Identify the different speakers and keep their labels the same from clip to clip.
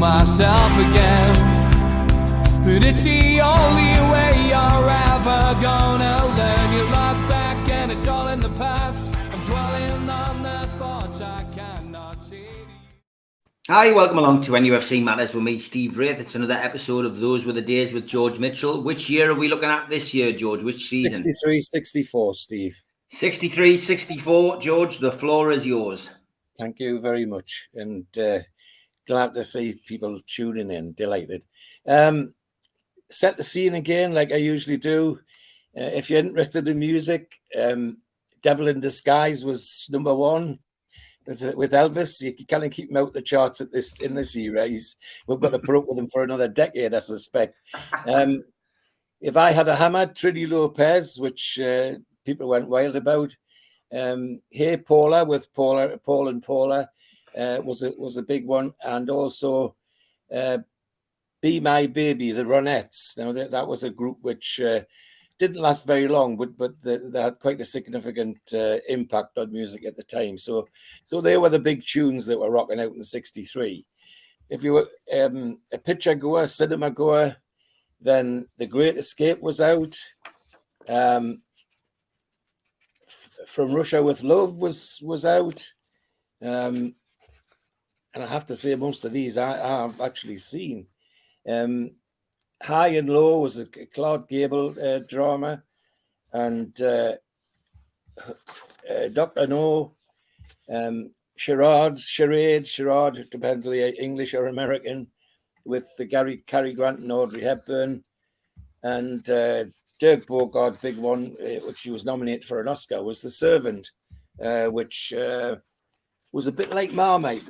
Speaker 1: myself again. But it's the only way you're ever gonna learn. You look back and it's all in the past. I'm dwelling on the thoughts I cannot see.
Speaker 2: Hi, welcome along to NUFC Matters with me, Steve Wraith. It's another episode of Those Were the Days with George Mitchell. Which year are we looking at this year, George? Which season?
Speaker 3: 63-64, Steve.
Speaker 2: 63-64. George, the floor is yours.
Speaker 3: Thank you very much. And glad to see people tuning in. Delighted. Set the scene again like I usually do. If you're interested in music, Devil in Disguise was number one with Elvis. You kind of keep him out the charts in this era. We've got to put up with him for another decade, I suspect. If I Had a Hammer, Trini Lopez, which people went wild about. Hey Paula with Paul and Paula was a big one, and also Be My Baby, the Ronettes. Now that was a group which didn't last very long, but they had quite a significant impact on music at the time. So they were the big tunes that were rocking out in '63. If you were a picture goer, cinema goer, then The Great Escape was out. From Russia with Love was out. And I have to say, most of these I've actually seen. High and Low was a Claude Gable drama, and Dr. No, Charade, it depends on the English or American, with the Cary Grant and Audrey Hepburn, and Dirk Bogart's big one, which he was nominated for an Oscar, was The Servant, which was a bit like Marmite.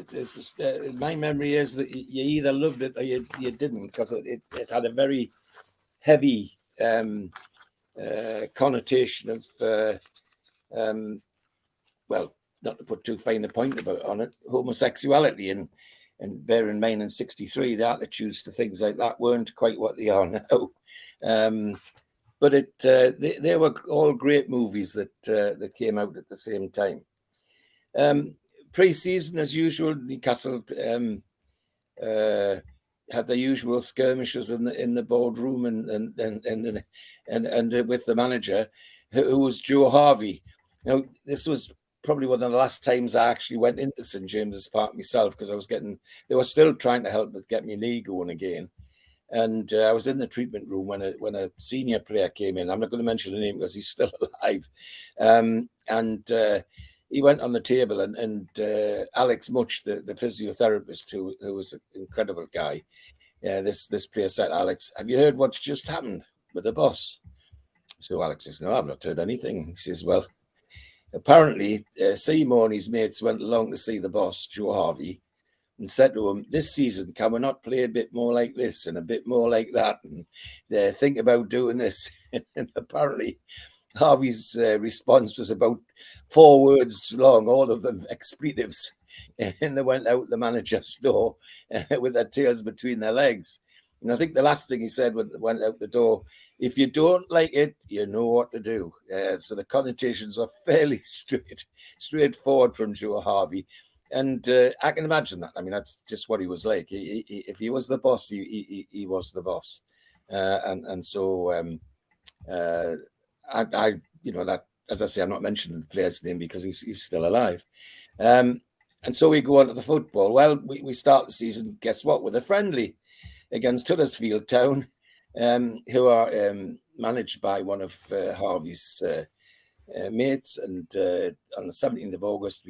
Speaker 3: My memory is that you either loved it or you didn't, because it had a very heavy connotation of, well, not to put too fine a point on it, homosexuality. And bear in mind, in '63, the attitudes to things like that weren't quite what they are now. But they were all great movies that came out at the same time. Pre-season, as usual, Newcastle had the usual skirmishes in the boardroom and with the manager, who was Joe Harvey. Now, this was probably one of the last times I actually went into St James's Park myself, because they were still trying to help with get my knee going again. And I was in the treatment room when a senior player came in. I'm not going to mention the name because he's still alive. He went on the table, and Alex Much, the physiotherapist, who was an incredible guy, this player said, "Alex, have you heard what's just happened with the boss?" So Alex says, "No, I've not heard anything." He says, "Well, apparently Seymour and his mates went along to see the boss, Joe Harvey, and said to him, 'This season, can we not play a bit more like this and a bit more like that? And think about doing this.'" And apparently Harvey's response was about 4 words long, all of them expletives. And they went out the manager's door with their tails between their legs. And I think the last thing he said when they went out the door, "If you don't like it, you know what to do." So the connotations are fairly straightforward from Joe Harvey. And I can imagine that. I mean, that's just what he was like. If he was the boss, he was the boss. So I that, as I say, I'm not mentioning the player's name because he's still alive. And so we go on to the football. Well, we start the season, guess what, with a friendly against Huddersfield Town, who are managed by one of Harvey's mates. And on the 17th of August,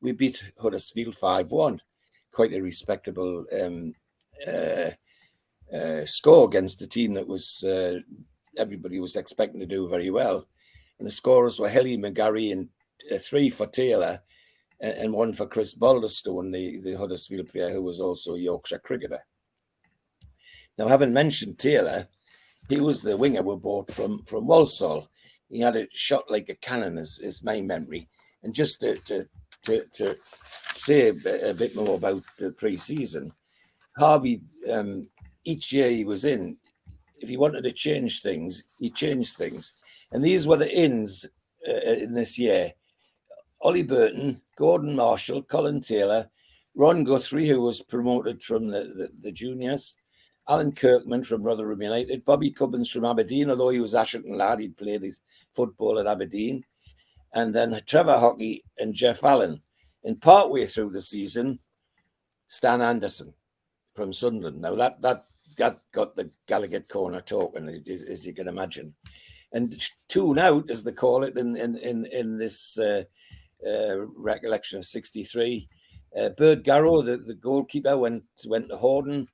Speaker 3: we beat Huddersfield 5-1. Quite a respectable score against a team that was everybody was expecting to do very well. And the scorers were Helly McGarry, and 3 for Taylor, and 1 for Chris Balderstone, the Huddersfield player who was also a Yorkshire cricketer. Now, having mentioned Taylor, he was the winger we bought from Walsall. He had a shot like a cannon, is my memory. And just to say a bit more about the pre-season, Harvey, each year he was in, if he wanted to change things, he changed things. And these were the ins in this year: Ollie Burton, Gordon Marshall, Colin Taylor, Ron Guthrie, who was promoted from the juniors, Alan Kirkman from Rotherham United, Bobby Cubbins from Aberdeen, although he was Asherton lad, he'd played his football at Aberdeen, and then Trevor Hockey and Jeff Allen. And partway through the season, Stan Anderson from Sunderland. Now that got the Gallagher corner talking, as you can imagine. And tune out, as they call it in this recollection of '63. Bert Garrow, the goalkeeper, went to Horden.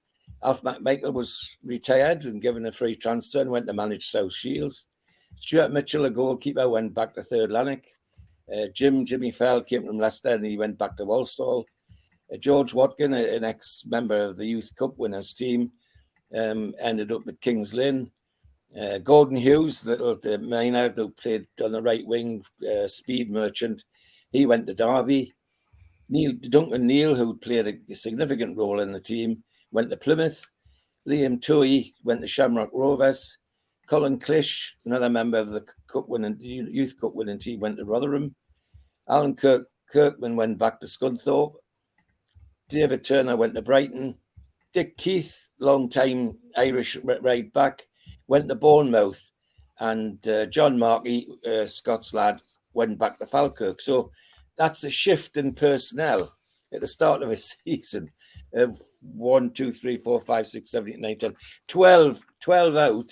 Speaker 3: Alf McMichael was retired and given a free transfer and went to manage South Shields. Stuart Mitchell, a goalkeeper, went back to Third Lanark. Jimmy Fell came from Leicester and he went back to Walsall. George Watkin, an ex-member of the Youth Cup winners team, ended up at Kings Lynn. Gordon Hughes, the miner who played on the right wing, speed merchant, he went to Derby. Duncan Neal, who played a significant role in the team, went to Plymouth. Liam Toohey went to Shamrock Rovers. Colin Clish, another member of the Youth Cup winning team, went to Rotherham. Alan Kirkman went back to Scunthorpe. David Turner went to Brighton. Dick Keith, long-time Irish right back, went to Bournemouth. And John Markey, Scots lad, went back to Falkirk. So that's a shift in personnel at the start of a season of 1, 2, 3, 4, 5, 6, 7, 8, 9, 10, 12 out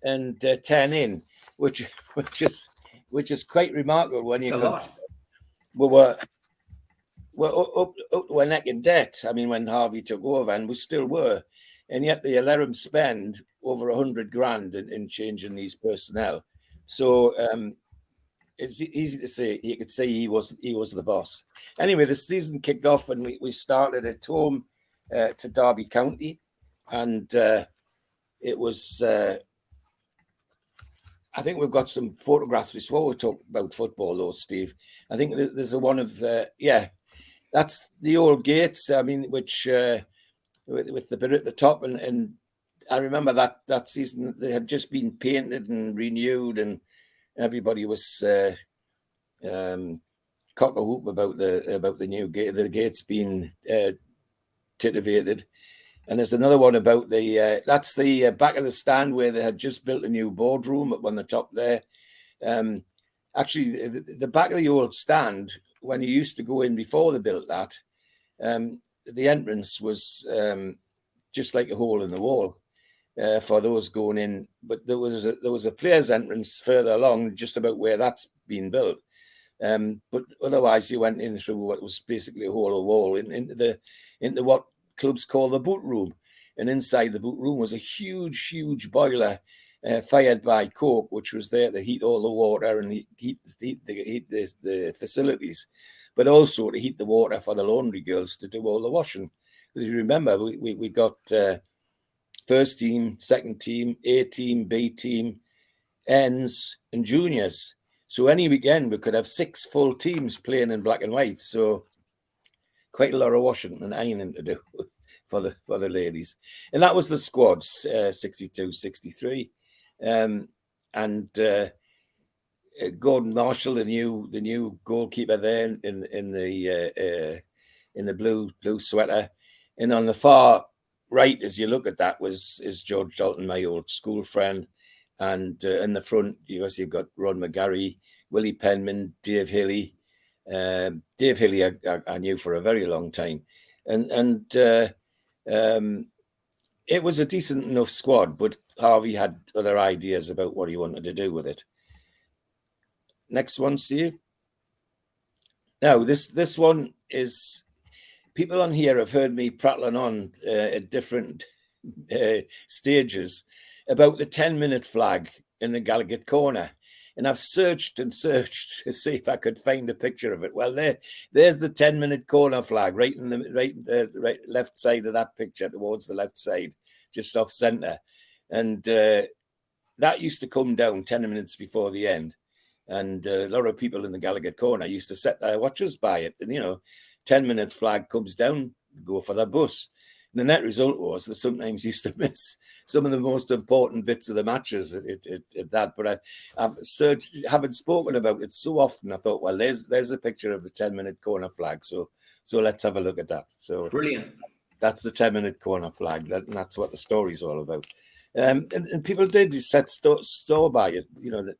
Speaker 3: and 10 in, which is quite remarkable when you we're up to our neck in debt. I mean, when Harvey took over, and we still were, and yet they let him spend over 100 grand in changing these personnel. So it's easy to say. You could say he was the boss. Anyway, the season kicked off, and we started at home to Derby County, and it was. I think we've got some photographs before we talk about football, though, Steve. I think there's a one of that's the old gates. I mean, which with the bit at the top, and I remember that season they had just been painted and renewed, and everybody was cock a hoop about the new gate, the gates being titivated. And there's another one about that's the back of the stand where they had just built a new boardroom up on the top there. Actually, the back of the old stand, when you used to go in before they built that, the entrance was just like a hole in the wall for those going in. But there was a player's entrance further along, just about where that's been built. But otherwise, you went in through what was basically a hole of wall into what clubs call the boot room, and inside the boot room was a huge boiler fired by coke, which was there to heat all the water and heat the facilities, but also to heat the water for the laundry girls to do all the washing. Because if you remember, we got first team, second team, A team, B team, Ns and juniors. So any weekend we could have 6 full teams playing in black and white. So quite a lot of washing and ironing to do for the ladies. And that was the squads, 62, 63. And Gordon Marshall, the new goalkeeper there in the blue sweater. And on the far right, as you look at that, is George Dalton, my old school friend. And in the front, you've got Ron McGarry, Willie Penman, Dave Hilly. Dave Hilly I knew for a very long time, and it was a decent enough squad, but Harvey had other ideas about what he wanted to do with it. Next one, Steve. Now this one is, people on here have heard me prattling on at different stages about the 10-minute flag in the Gallagher corner. And I've searched to see if I could find a picture of it. Well, there's the 10-minute corner flag right in the left side of that picture, towards the left side, just off centre. And that used to come down 10 minutes before the end. And a lot of people in the Gallagher corner used to set their watches by it. And, 10-minute flag comes down, go for the bus. The net result was they sometimes used to miss some of the most important bits of the matches at that. But I've searched, haven't spoken about it so often. I thought, well, there's a picture of the 10-minute corner flag. So let's have a look at that. So
Speaker 2: Brilliant.
Speaker 3: That's the 10-minute corner flag. And that's what the story's all about. And people did set store by it. You know, that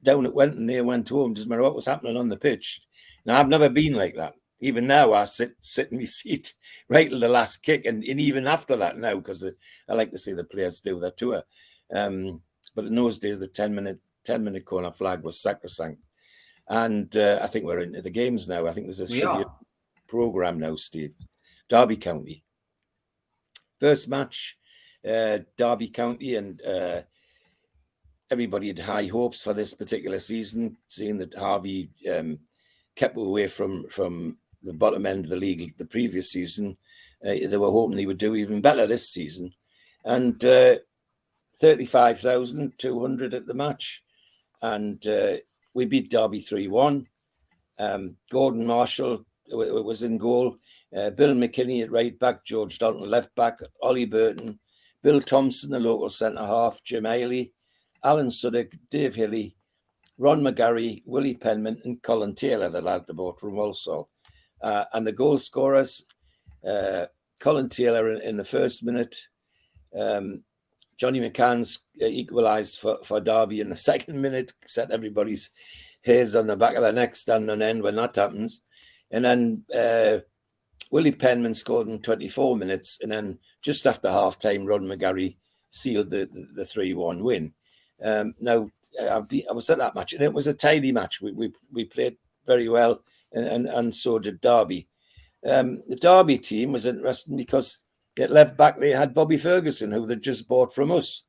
Speaker 3: down it went and they went home. Doesn't matter what was happening on the pitch. Now, I've never been like that. Even now, I sit in my seat right till the last kick, and even after that now, because I like to see the players do their tour. But in those days, the 10-minute corner flag was sacrosanct. And I think we're into the games now. I think there's should be a programme now, Steve. Derby County. First match, Derby County, and everybody had high hopes for this particular season, seeing that Harvey kept away from the bottom end of the league the previous season. They were hoping he would do even better this season. And 35,200 at the match. And we beat Derby 3-1. Gordon Marshall was in goal. Bill McKinney at right back, George Dalton left back, Ollie Burton, Bill Thompson, the local centre-half, Jim Ailey, Alan Suddick, Dave Hilly, Ron McGarry, Willie Penman, and Colin Taylor, the lad they bought from Walsall. And the goal scorers, Colin Taylor in the first minute, Johnny McCann's equalised for Derby in the second minute, set everybody's hairs on the back of their neck stand on end when that happens. And then Willie Penman scored in 24 minutes, and then just after half-time, Ron McGarry sealed the 3-1 win. Now, I was at that match, and it was a tidy match. We played very well, and so did Derby. The Derby team was interesting because at left back they had Bobby Ferguson, who they'd just bought from us,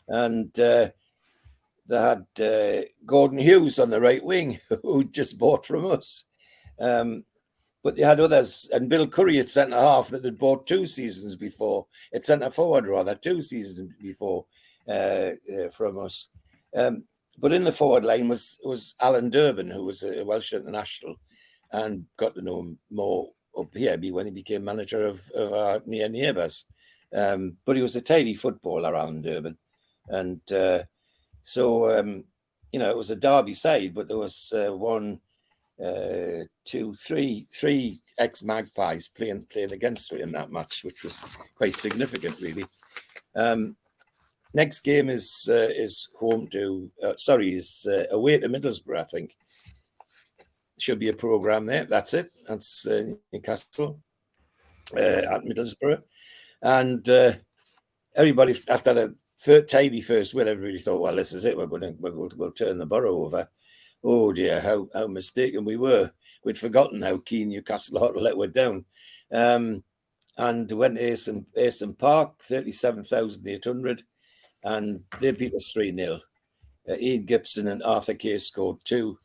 Speaker 3: and they had Gordon Hughes on the right wing, who just bought from us. But they had others, and Bill Curry at centre half that had bought 2 seasons before, at centre forward rather, 2 seasons before from us. But in the forward line was Alan Durbin, who was a Welsh international, and got to know him more up here when he became manager of our near neighbours. But he was a tidy footballer, Alan Durbin. And so, you know, it was a Derby side, but there was 3 ex-Magpies playing against me in that match, which was quite significant, really. Next game is home to is away to Middlesbrough, I think. Should be a programme there. That's it. That's Newcastle at Middlesbrough, and everybody after the tidy first win, everybody thought, well, this is it. We'll turn the borough over. Oh dear, how mistaken we were. We'd forgotten how keen Newcastle had to let us down. And went to Ayson Park, 37,800, and they beat us 3-0. Ian Gibson and Arthur Kay scored 2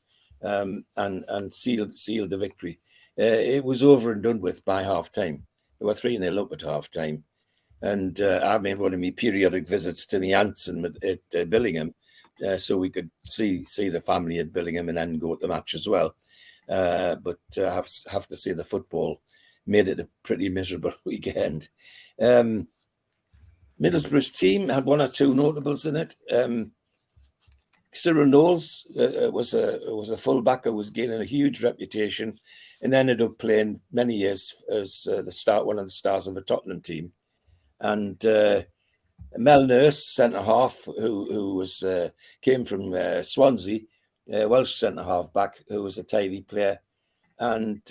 Speaker 3: and sealed the victory. It was over and done with by half-time. They were 3-0 up at half-time. And I made one of my periodic visits to my aunts at Billingham, so we could see the family at Billingham and then go to the match as well. But I have to say the football made it a pretty miserable weekend. Middlesbrough's team had 1 or 2 notables in it. Cyril Knowles was a fullback who was gaining a huge reputation and ended up playing many years as one of the stars of the Tottenham team. And Mel Nurse, centre half, who came from Swansea, Welsh centre half back, who was a tidy player, and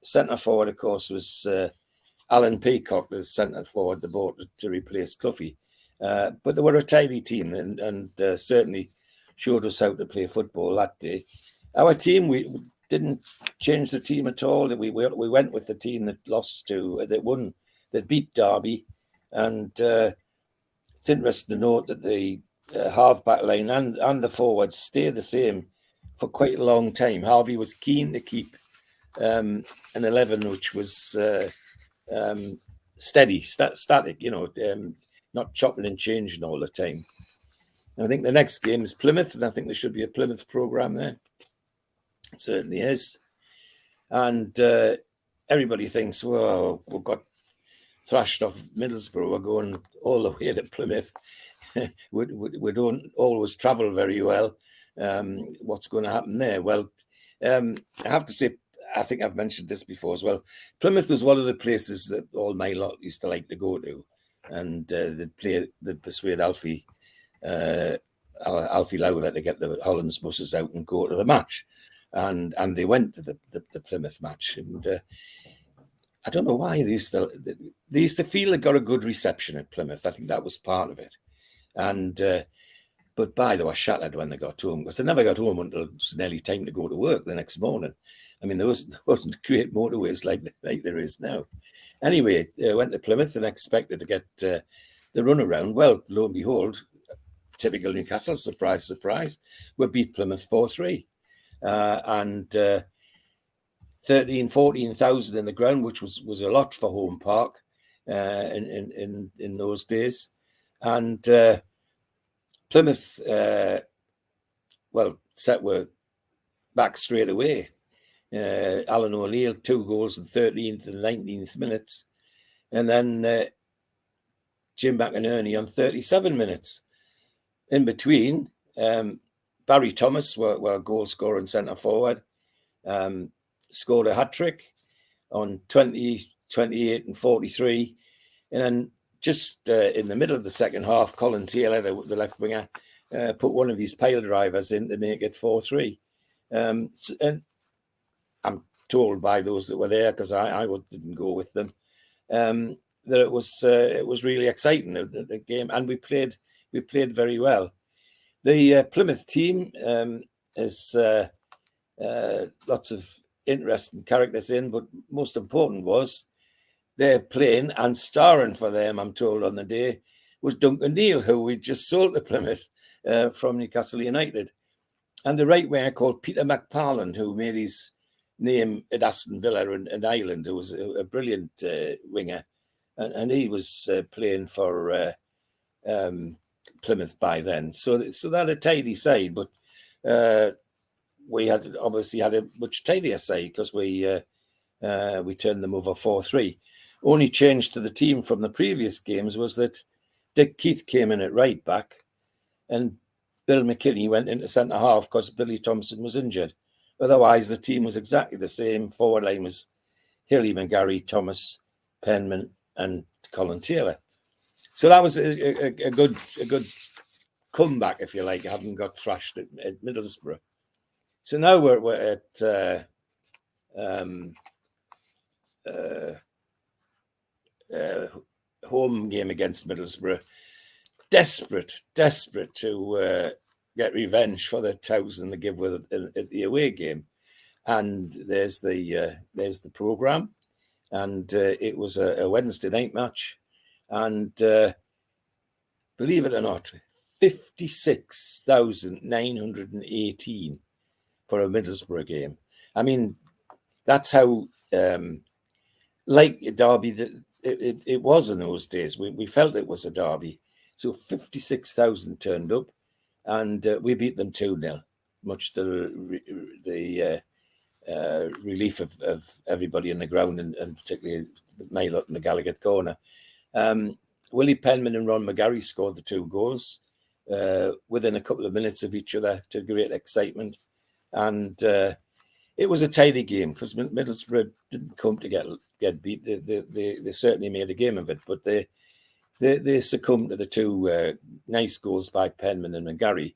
Speaker 3: centre forward, of course, was Alan Peacock, the centre forward they bought to replace Cloughie. But they were a tidy team, and certainly showed us how to play football that day. Our team, we didn't change the team at all. We went with the team that beat Derby, and it's interesting to note that the half-back line and the forwards stay the same for quite a long time. Harvey was keen to keep an 11 which was steady, static, not chopping and changing all the time. I think the next game is Plymouth, and I think there should be a Plymouth programme there. It certainly is. And everybody thinks, well, we've got thrashed off Middlesbrough. We're going all the way to Plymouth. we don't always travel very well. What's going to happen there? Well, I have to say, I think I've mentioned this before as well. Plymouth was one of the places that all my lot used to like to go to, and they'd persuade Alfie Lowther to get the Hollands buses out and go to the match, and they went to the Plymouth match, and I don't know why they used to feel they got a good reception at Plymouth. I think that was part of it, and but they were shattered when they got home, because they never got home until it was nearly time to go to work the next morning. I mean, there wasn't great motorways like there is now. Anyway, went to Plymouth and expected to get the runaround. Well, lo and behold, typical Newcastle, surprise, surprise, we beat Plymouth 4-3. And 14,000 in the ground, which was a lot for home park in those days. And Plymouth, were back straight away. Alan O'Neill, 2 goals in 13th and 19th minutes. And then Jim McInerney on 37 minutes. In between, Barry Thomas were goal scorer and centre forward, scored a hat-trick on 20, 28 and 43. And then just in the middle of the second half, Colin Taylor, the left winger, put one of his pile drivers in to make it 4-3. And I'm told by those that were there, because I didn't go with them, that it was really exciting, the game, and we played very well. The Plymouth team has lots of interesting characters in, but most important was they're playing and starring for them, I'm told, on the day, was Duncan Neal, who we just sold to Plymouth from Newcastle United, and the right winger called Peter McParland, who made his name at Aston Villa and Ireland, who was a brilliant winger, and he was playing for Plymouth by then. So they had a tidy side, but we had obviously had a much tidier side, because we turned them over 4-3. Only change to the team from the previous games was that Dick Keith came in at right back, and Bill McKinney went into centre half because Billy Thompson was injured. Otherwise, the team was exactly the same. Forward line was Hilly, McGarry, Thomas, Penman, and Colin Taylor. So that was a good comeback, if you like, having got thrashed at Middlesbrough. So now we're at home game against Middlesbrough. Desperate to get revenge for the 1,000 they give with at the away game. And there's the programme, and it was a Wednesday night match, and believe it or not, 56,918 for a Middlesbrough game. I mean, that's how like a derby that it was in those days. We felt it was a derby. So 56,000 turned up, and we beat them 2-0, much to the relief of everybody in the ground, and particularly Maylott in the Gallagher corner. Willie Penman and Ron McGarry scored the 2 goals within a couple of minutes of each other, to great excitement. And it was a tidy game, because Middlesbrough didn't come to get beat. They certainly made a game of it, but they succumbed to the 2 nice goals by Penman and McGarry.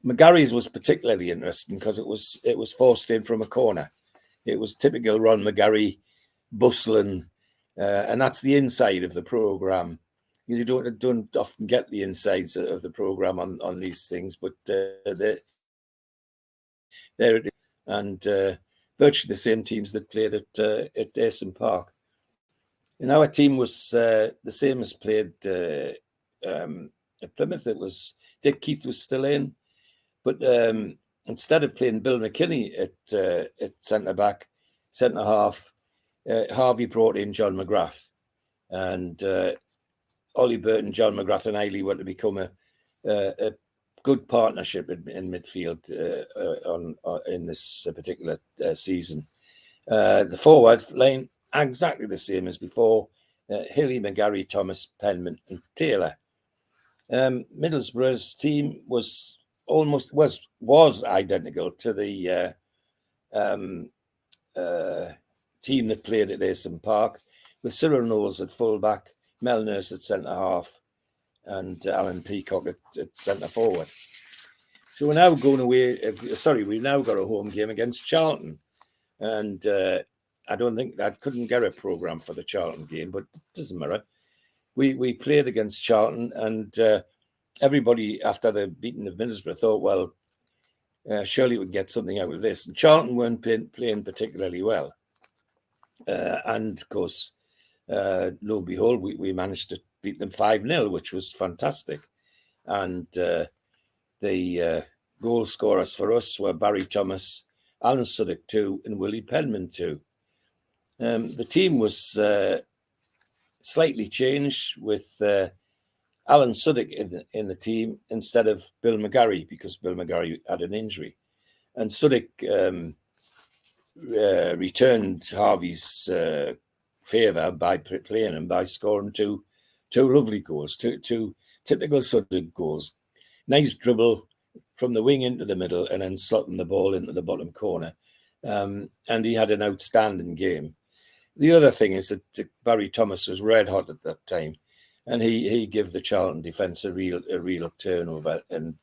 Speaker 3: McGarry's was particularly interesting because it was forced in from a corner. It was typical Ron McGarry bustling, and that's the inside of the programme. You don't often get the insides of the programme on these things, but there it is. And virtually the same teams that played at Ayson Park. And our team was the same as played at Plymouth. It was Dick Keith was still in, but instead of playing Bill McKinney at centre half, Harvey brought in John McGrath, and Ollie Burton, John McGrath, and Eiley were to become a good partnership in midfield in this particular season. The forward line exactly the same as before. Hilly, McGarry, Thomas, Penman, and Taylor. Middlesbrough's team was identical to the team that played at Ayson Park, with Cyril Knowles at fullback, Mel Nurse at centre half, and Alan Peacock at centre forward. So we're now going away. We've now got a home game against Charlton, and I couldn't get a programme for the Charlton game, but it doesn't matter. We played against Charlton, and everybody after the beating of Middlesbrough thought, well, surely we can get something out of this. And Charlton weren't playing particularly well, and of course, lo and behold, we managed to beat them 5-0, which was fantastic. And the goal scorers for us were Barry Thomas, Alan Suddick 2, and Willie Penman 2. The team was slightly changed with Alan Suddick in the team instead of Bill McGarry, because Bill McGarry had an injury. And Suddick returned Harvey's favour by playing him, by scoring two lovely goals, two typical Suddick goals. Nice dribble from the wing into the middle and then slotting the ball into the bottom corner. And he had an outstanding game. The other thing is that Barry Thomas was red hot at that time, and he gave the Charlton defence a real turnover and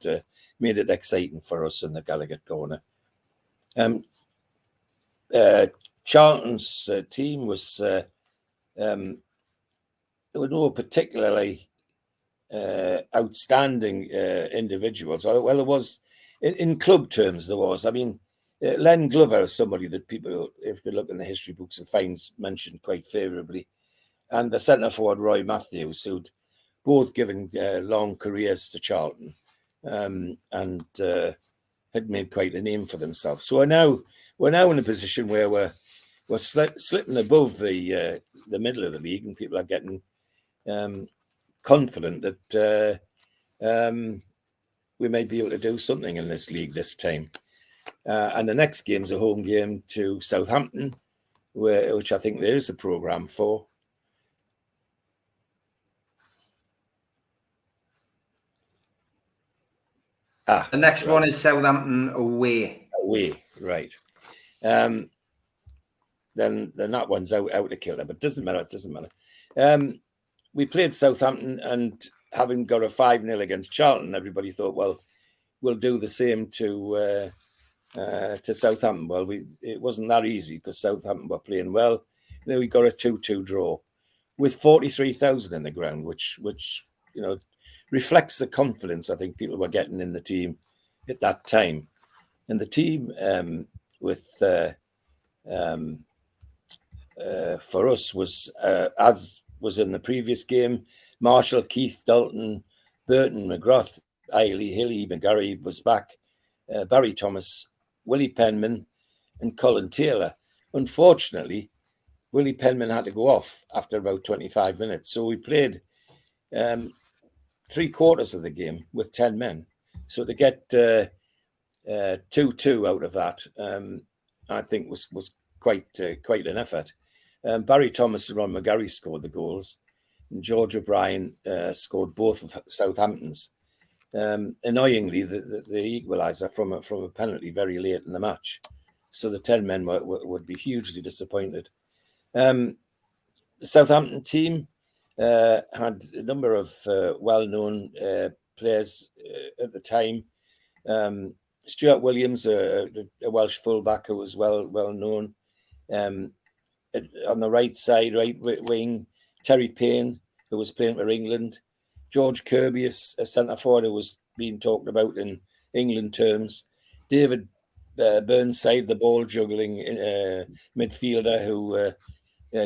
Speaker 3: made it exciting for us in the Gallagher corner. Charlton's team was there were no particularly outstanding individuals. Well, there was in club terms. There was. I mean, Len Glover is somebody that people, if they look in the history books, will find mentioned quite favourably, and the centre forward Roy Matthews, who'd both given long careers to Charlton, and had made quite a name for themselves. So we're now in a position where we're slipping above the middle of the league, and people are getting confident that we may be able to do something in this league this time. And the next game's a home game to Southampton, which I think there is a programme for.
Speaker 2: The next one is Southampton away.
Speaker 3: Away, right. Then that one's out of kilter, but it doesn't matter. We played Southampton, and having got a 5-0 against Charlton, everybody thought, well, we'll do the same to Southampton. Well, it wasn't that easy, because Southampton were playing well. Then we got a 2-2 draw with 43,000 in the ground, which reflects the confidence I think people were getting in the team at that time. And the team for us was as was in the previous game: Marshall, Keith, Dalton, Burton, McGrath, Eiley, Hilly, McGarry was back, Barry Thomas, Willie Penman, and Colin Taylor. Unfortunately, Willie Penman had to go off after about 25 minutes, so we played 3/4 of the game with 10 men. So to get 2-2 out of that, I think was quite an effort. Barry Thomas and Ron McGarry scored the goals, and George O'Brien scored both of Southampton's. Annoyingly, the equaliser from a penalty very late in the match, so the 10 men would be hugely disappointed. The Southampton team had a number of well-known players at the time. Stuart Williams, a Welsh fullback who was well known. On the right side, right wing, Terry Payne, who was playing for England. George Kirby, a centre forward who was being talked about in England terms. David Burnside, the ball juggling midfielder who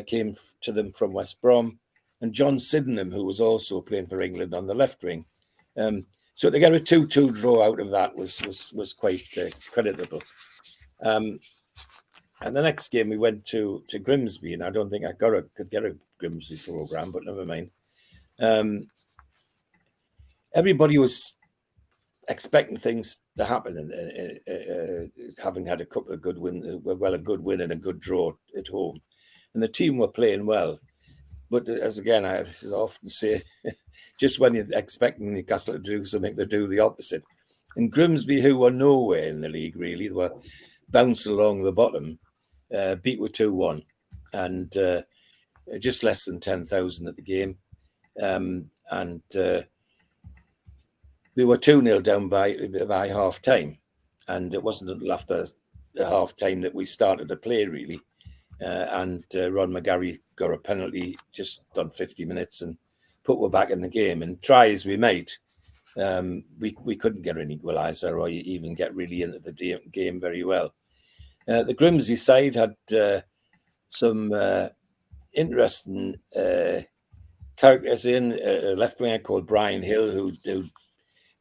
Speaker 3: came to them from West Brom. And John Sydenham, who was also playing for England on the left wing. So to get a 2-2 draw out of that was quite creditable. And the next game we went to Grimsby, and I don't think I could get a Grimsby programme, but never mind. Everybody was expecting things to happen, and having had a couple of good wins, a good win and a good draw at home, and the team were playing well. But as again, I often say, just when you're expecting Newcastle to do something, they do the opposite. And Grimsby, who were nowhere in the league, really, they were bouncing along the bottom, beat with 2-1, and just less than 10,000 at the game. And we were 2-0 down by half time. And it wasn't until after the half time that we started to play, really. And Ron McGarry got a penalty just on 50 minutes and put us back in the game. And try as we might, we couldn't get an equaliser or even get really into the game very well. The Grimsby side had some interesting characters in. A left winger called Brian Hill, who'd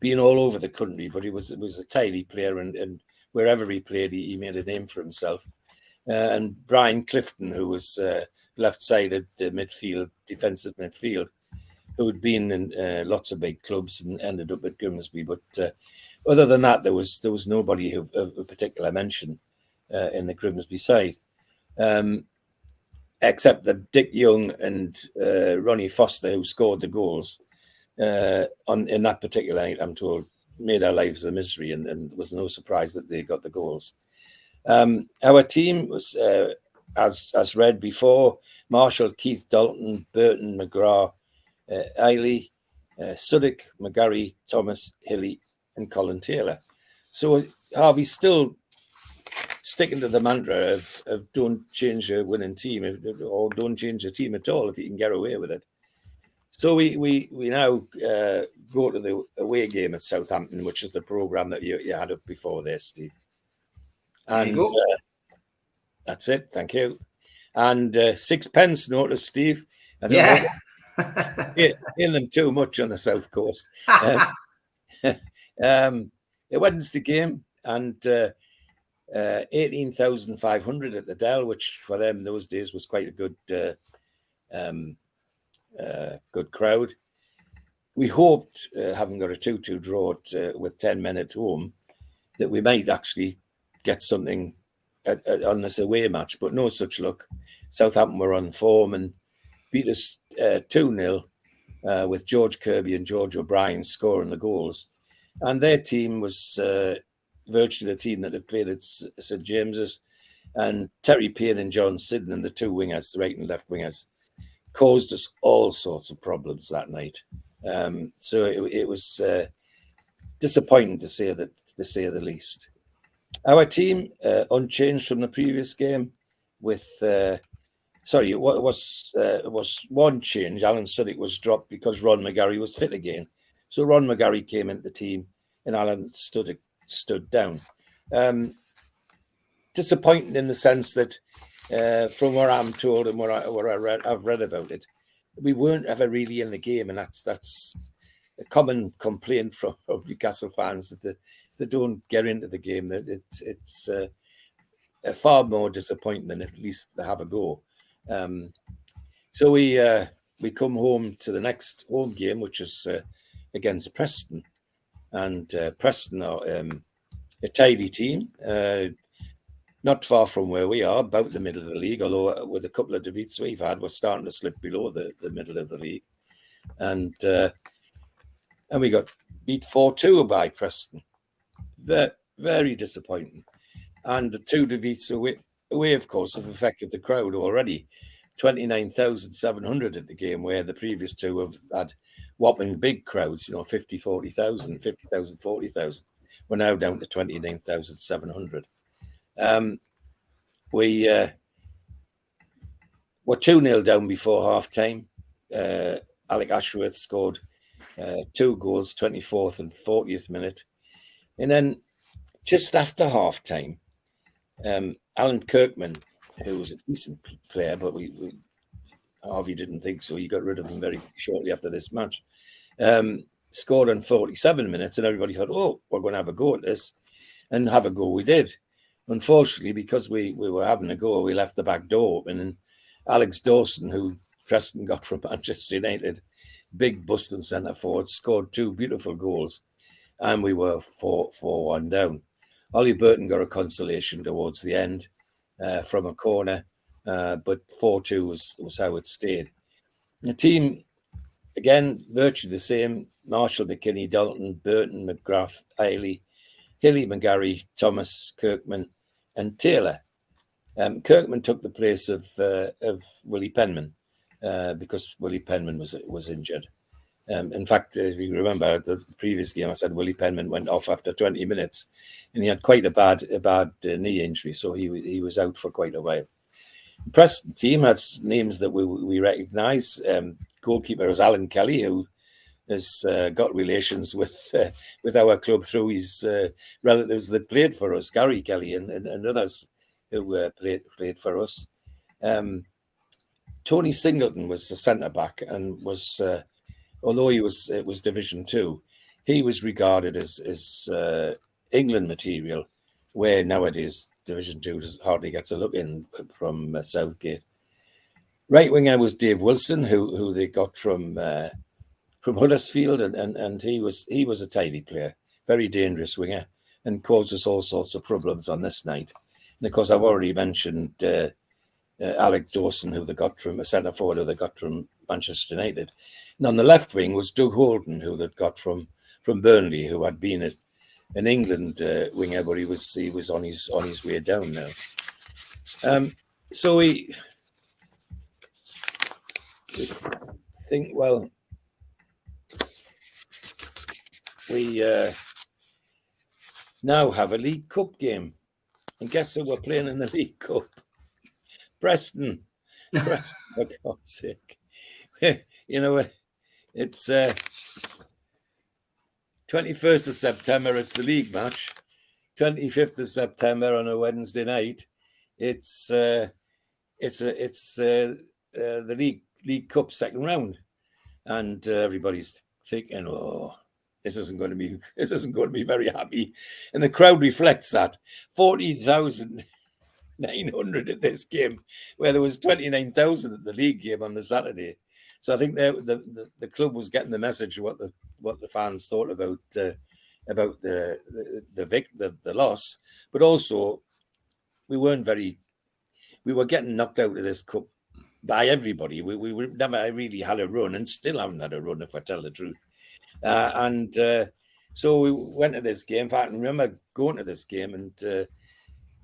Speaker 3: been all over the country, but he was a tidy player, and wherever he played, he made a name for himself. And Brian Clifton, who was left-sided midfield, defensive midfield, who had been in lots of big clubs and ended up at Grimsby. But other than that, there was nobody of particular mention in the Grimsby side, except that Dick Young and Ronnie Foster, who scored the goals in that particular night, I'm told, made our lives a misery, and it was no surprise that they got the goals. Our team was, as read before, Marshall, Keith, Dalton, Burton, McGrath, Eiley, Suddick, McGarry, Thomas, Hilly, and Colin Taylor. So Harvey's still sticking to the mantra of don't change a winning team, or don't change a team at all if you can get away with it. So we now go to the away game at Southampton, which is the programme that you had up before this, Steve. And that's it. Thank you. And 6 notice, Steve. I don't know, in them too much on the South Coast. A Wednesday game, and 18,500 at the Dell, which for them those days was quite a good good crowd. We hoped, having got a 2-2 draw with 10 men at home, that we might actually get something on this away match, but no such luck. Southampton were on form and beat us 2-0 with George Kirby and George O'Brien scoring the goals. And their team was virtually the team that had played at St James's, and Terry Payne and John Sidden, the two wingers, the right and left wingers, caused us all sorts of problems that night. So it was disappointing to say the least. Our team unchanged from the previous game, with it was one change. Alan Suddick was dropped because Ron McGarry was fit again. So Ron McGarry came into the team, and Alan stood down. Disappointing in the sense that, from what I'm told and what I've read about it, we weren't ever really in the game, and that's a common complaint from Newcastle fans, that they don't get into the game. It's a far more disappointing than at least they have a go. So we come home to the next home game, which is against Preston, and Preston are a tidy team, not far from where we are, about the middle of the league, although with a couple of defeats we've had, we're starting to slip below the middle of the league. And we got beat 4-2 by Preston. Very, very disappointing. And the two defeats away, of course, have affected the crowd already. 29,700 at the game, where the previous two have had whopping big crowds, 50, 40,000, 50,000, 40,000. We're now down to 29,700. We were 2-0 down before half time. Alec Ashworth scored 2 goals, 24th and 40th minute. And then just after half time, Alan Kirkman, who was a decent player, but Harvey didn't think so. He got rid of him very shortly after this match. Scored in 47 minutes, and everybody thought, oh, we're going to have a go at this. And have a go we did. Unfortunately, because we were having a go, we left the back door open, and Alex Dawson, who Preston got from Manchester United, big busting centre forward, scored 2 beautiful goals, and we were 4-1 down. Ollie Burton got a consolation towards the end from a corner, but 4-2 was how it stayed. The team, again, virtually the same. Marshall, McKinney, Dalton, Burton, McGrath, Ailey, Hilly, McGarry, Thomas, Kirkman, and Taylor. Kirkman took the place of Willie Penman because Willie Penman was injured. In fact, if you remember the previous game, I said Willie Penman went off after 20 minutes, and he had quite a bad knee injury, so he was out for quite a while. The Preston team has names that we recognise. Goalkeeper is Alan Kelly, who has got relations with our club through his relatives that played for us, Gary Kelly and others who played for us. Tony Singleton was the centre back and was. Although it was Division 2, he was regarded as England material, where nowadays Division 2 hardly gets a look in from Southgate. Right winger was Dave Wilson, who they got from Huddersfield, and he was a tidy player, very dangerous winger, and caused us all sorts of problems on this night. And of course, I've already mentioned Alex Dawson, who they got from a centre forward, who they got from Manchester United. And on the left wing was Doug Holden, who they'd got from Burnley, who had been an England winger, but he was on his way down now. So we think, well, we now have a League Cup game, and guess who we're playing in the League Cup? Preston, for God's sake. You know, it's 21st of September, it's the league match. 25th of September on a Wednesday night, it's the League Cup second round. And everybody's thinking, oh, this isn't going to be very happy. And the crowd reflects that. 40,900 at this game, where there was 29,000 at the league game on the Saturday. So I think the club was getting the message of what the fans thought about the loss, but also we were getting knocked out of this cup by everybody. We never really had a run, and still haven't had a run, if I tell the truth. So we went to this game. In fact, I remember going to this game, and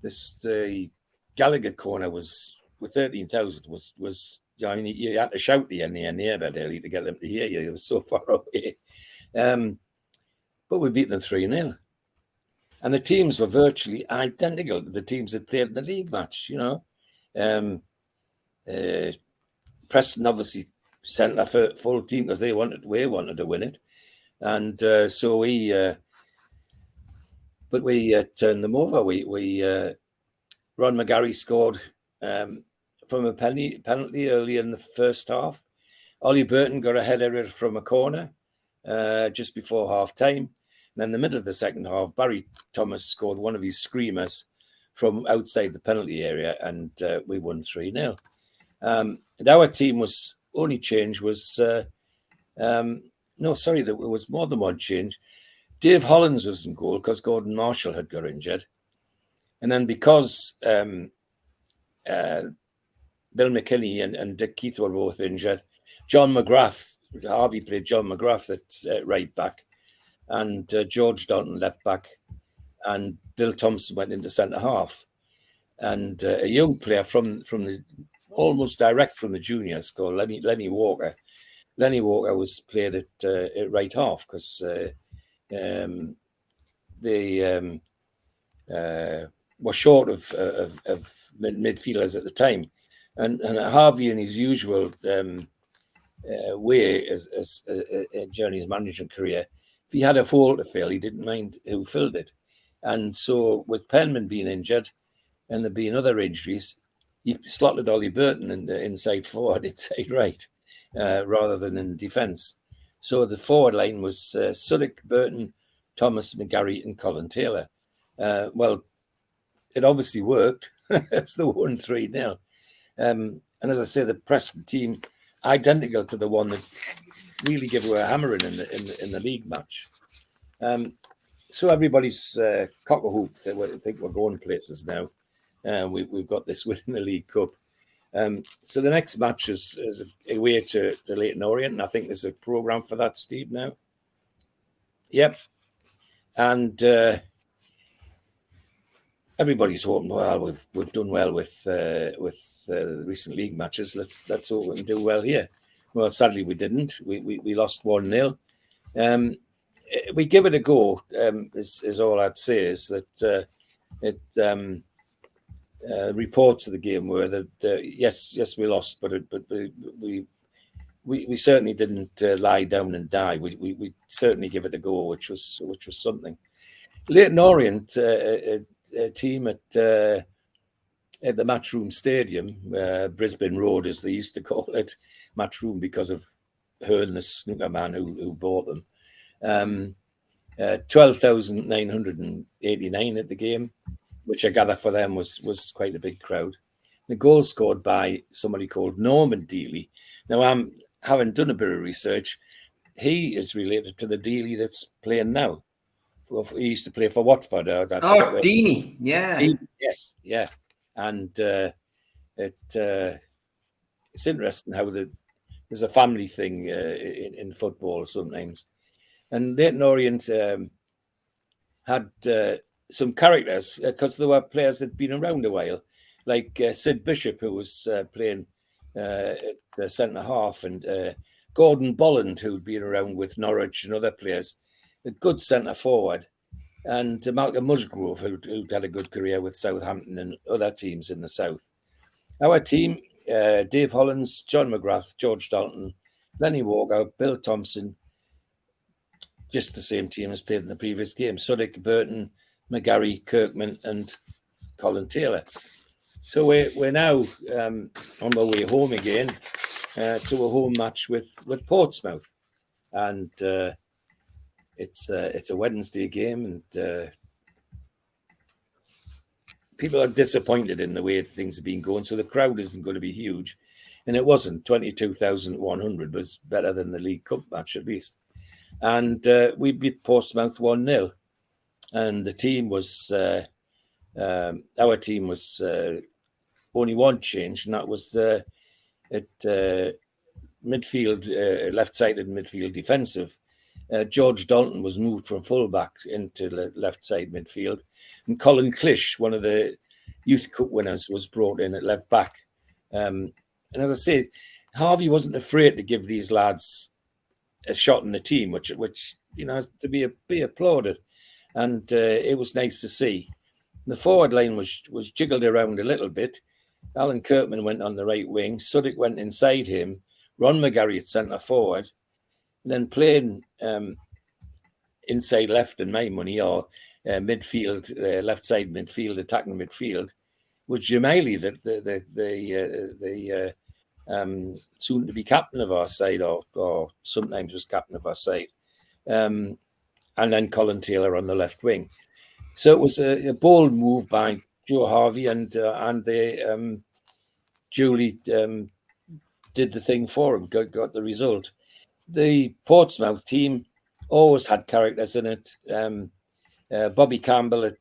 Speaker 3: the Gallagher corner was with 13,000 was. I mean, you had to shout the near that early to get them to hear you. It was so far away. But we beat them 3-0. And the teams were virtually identical to the teams that played in the league match, you know. Preston obviously sent their full team because we wanted to win it. And so we turned them over. Ron McGarry scored from a penalty early in the first half. Ollie Burton got a header from a corner just before half time. And then in the middle of the second half, Barry Thomas scored one of his screamers from outside the penalty area, and we won 3-0. And our team was only change was there was more than one change. Dave Hollins was in goal because Gordon Marshall had got injured. And then because Bill McKinney and Dick Keith were both injured, John McGrath, Harvey played John McGrath at right back, and George Dalton left back, and Bill Thompson went into centre half. And a young player from the almost direct from the juniors called Lenny Walker. Lenny Walker was played at right half because they were short of midfielders at the time. And Harvey, in his usual way as during his management career, if he had a hole to fill, he didn't mind who filled it. And so with Penman being injured and there being other injuries, he slotted Ollie Burton in the inside forward, inside right, rather than in defence. So the forward line was Suddick, Burton, Thomas, McGarry and Colin Taylor. Well, it obviously worked. It's the 1-3-0. And as I say, the Preston team identical to the one that really gave away a hammering in the league match. So everybody's cock a hoop. They think we're going places now. We've got this win in the League Cup. So the next match is away to Leyton Orient, and I think there's a programme for that, Steve, now. Yep. And everybody's hoping, well, we've done well with the recent league matches. Let's hope we can do well here. Well, sadly, we didn't. We lost 1-0. We give it a go, is all I'd say, is that reports of the game were that yes we lost, but we certainly didn't lie down and die. We certainly give it a go, which was something. Leyton Orient, a team at the Matchroom Stadium, Brisbane Road as they used to call it, Matchroom because of Hearn, the snooker man who bought them. 12,989 at the game, which I gather for them was quite a big crowd. The goal scored by somebody called Norman Dealey. Now, I'm having done a bit of research. He is related to the Dealey that's playing now. He used to play for Watford.
Speaker 2: Deeney, yeah.
Speaker 3: Dealey, yes, yeah. And it's interesting how there's a family thing in football sometimes. And Leyton Orient had some characters because there were players that had been around a while, like Sid Bishop, who was playing at the centre half, and Gordon Bolland, who'd been around with Norwich and other players, a good centre forward, and Malcolm Musgrove, who'd had a good career with Southampton and other teams in the south. Our team, Dave Hollins, John McGrath, George Dalton, Lenny Walker, Bill Thompson, just the same team as played in the previous game. Suddick, Burton, McGarry, Kirkman, and Colin Taylor. So we're now on our way home again to a home match with Portsmouth, and it's a Wednesday game, and people are disappointed in the way things have been going. So the crowd isn't going to be huge, and it wasn't. 22,100 was better than the League Cup match at least. And we beat Portsmouth 1-0. And the team was, our team was only one change, and that was at midfield, left-sided midfield defensive. George Dalton was moved from full-back into left-side midfield. And Colin Clish, one of the Youth Cup winners, was brought in at left-back. And as I say, Harvey wasn't afraid to give these lads a shot in the team, which has to be applauded, and it was nice to see. The forward line was jiggled around a little bit. Alan Kirkman went on the right wing. Suddick went inside him. Ron McGarry at centre forward, and then playing inside left in my money, or midfield, left side midfield, attacking midfield, was Jim Eiley, the soon to be captain of our side, or sometimes was captain of our side, and then Colin Taylor on the left wing. So it was a bold move by Joe Harvey, and they Julie did the thing for him, got the result. The Portsmouth team always had characters in it. Bobby Campbell at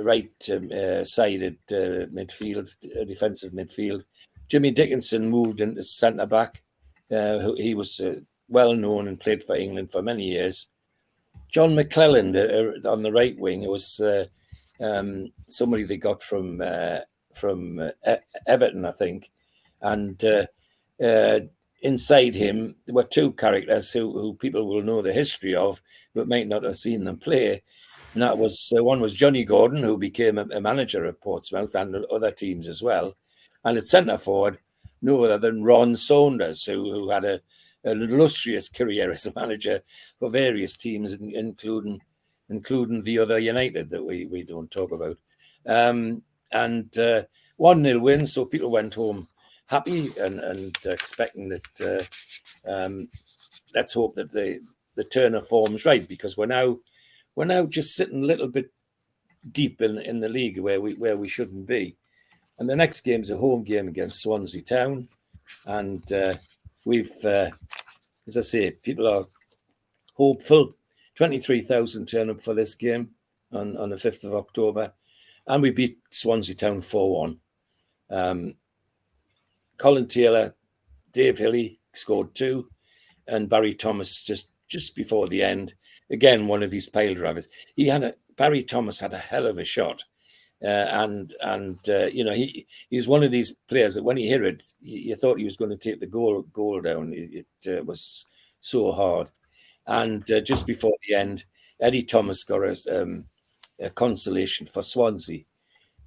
Speaker 3: right-sided midfield, defensive midfield. Jimmy Dickinson moved into centre back. He was well known and played for England for many years. John McClelland on the right wing. It was somebody they got from Everton, I think. And inside him, there were two characters who people will know the history of, but might not have seen them play. And that was one was Johnny Gordon, who became a manager at Portsmouth and other teams as well. And at centre forward, no other than Ron Saunders, who had an illustrious career as a manager for various teams, including the other United that we don't talk about. And 1-0 win, so people went home happy and expecting that. Let's hope that the turn of form's right, because we're now just sitting a little bit deep in the league where we shouldn't be. And the next game's a home game against Swansea Town, and we've, as I say, people are hopeful. 23,000 turn up for this game on the 5th of October. and we beat Swansea Town 4-1. Colin Taylor, Dave Hilly scored 2, and Barry Thomas just before the end. Again, one of these pile drivers. Barry Thomas had a hell of a shot, and he's one of these players that when he hit it, you thought he was going to take the goal down. It was so hard, and just before the end, Eddie Thomas got a consolation for Swansea.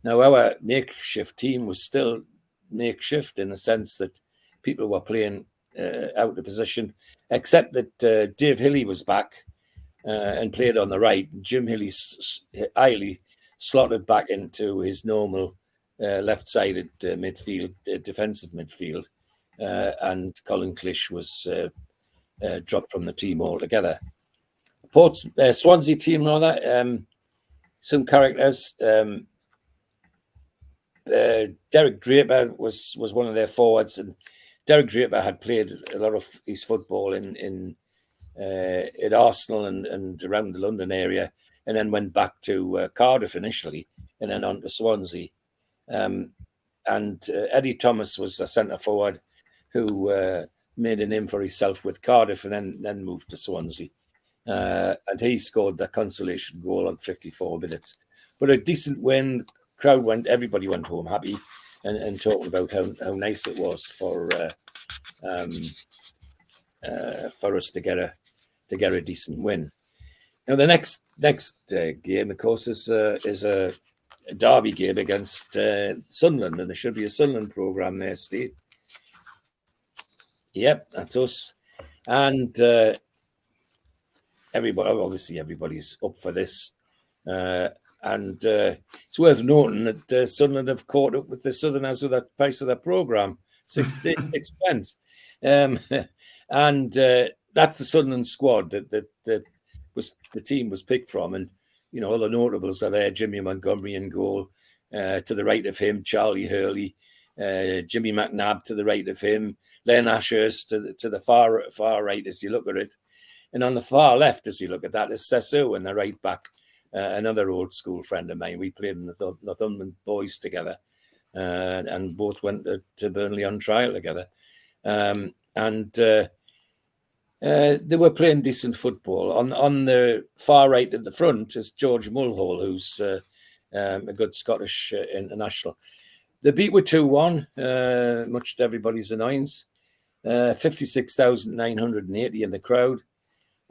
Speaker 3: Now our makeshift team was still makeshift in the sense that people were playing out of position, except that Dave Hilly was back and played on the right. Jim Hilly slotted back into his normal left-sided midfield, defensive midfield, and Colin Clish was dropped from the team altogether. Swansea team, some characters. Derek Draper was one of their forwards, and Derek Draper had played a lot of his football at Arsenal and around the London area, and then went back to Cardiff initially, and then on to Swansea. And Eddie Thomas was a centre forward who made a name for himself with Cardiff, and then moved to Swansea. And he scored the consolation goal on 54 minutes. But a decent win. Everybody went home happy, and talking about how nice it was for us to get a decent win. Now the next game, of course, is a derby game against Sunderland, and there should be a Sunderland programme there, Steve. Yep, that's us, and everybody's up for this. And it's worth noting that Sunderland have caught up with the Southerners with the price of their programme, 6 pence. And that's the Sunderland squad that was the team was picked from. And, all the notables are there. Jimmy Montgomery in goal. To the right of him, Charlie Hurley. Jimmy McNabb to the right of him. Len Ashurst to the far right as you look at it. And on the far left as you look at that is Sesu and the right back. Another old school friend of mine. We played in the Northumberland boys together, and both went to Burnley on trial together. And they were playing decent football. On the far right at the front is George Mulhall, who's a good Scottish international. The beat were 2-1, much to everybody's annoyance. 56,980 in the crowd.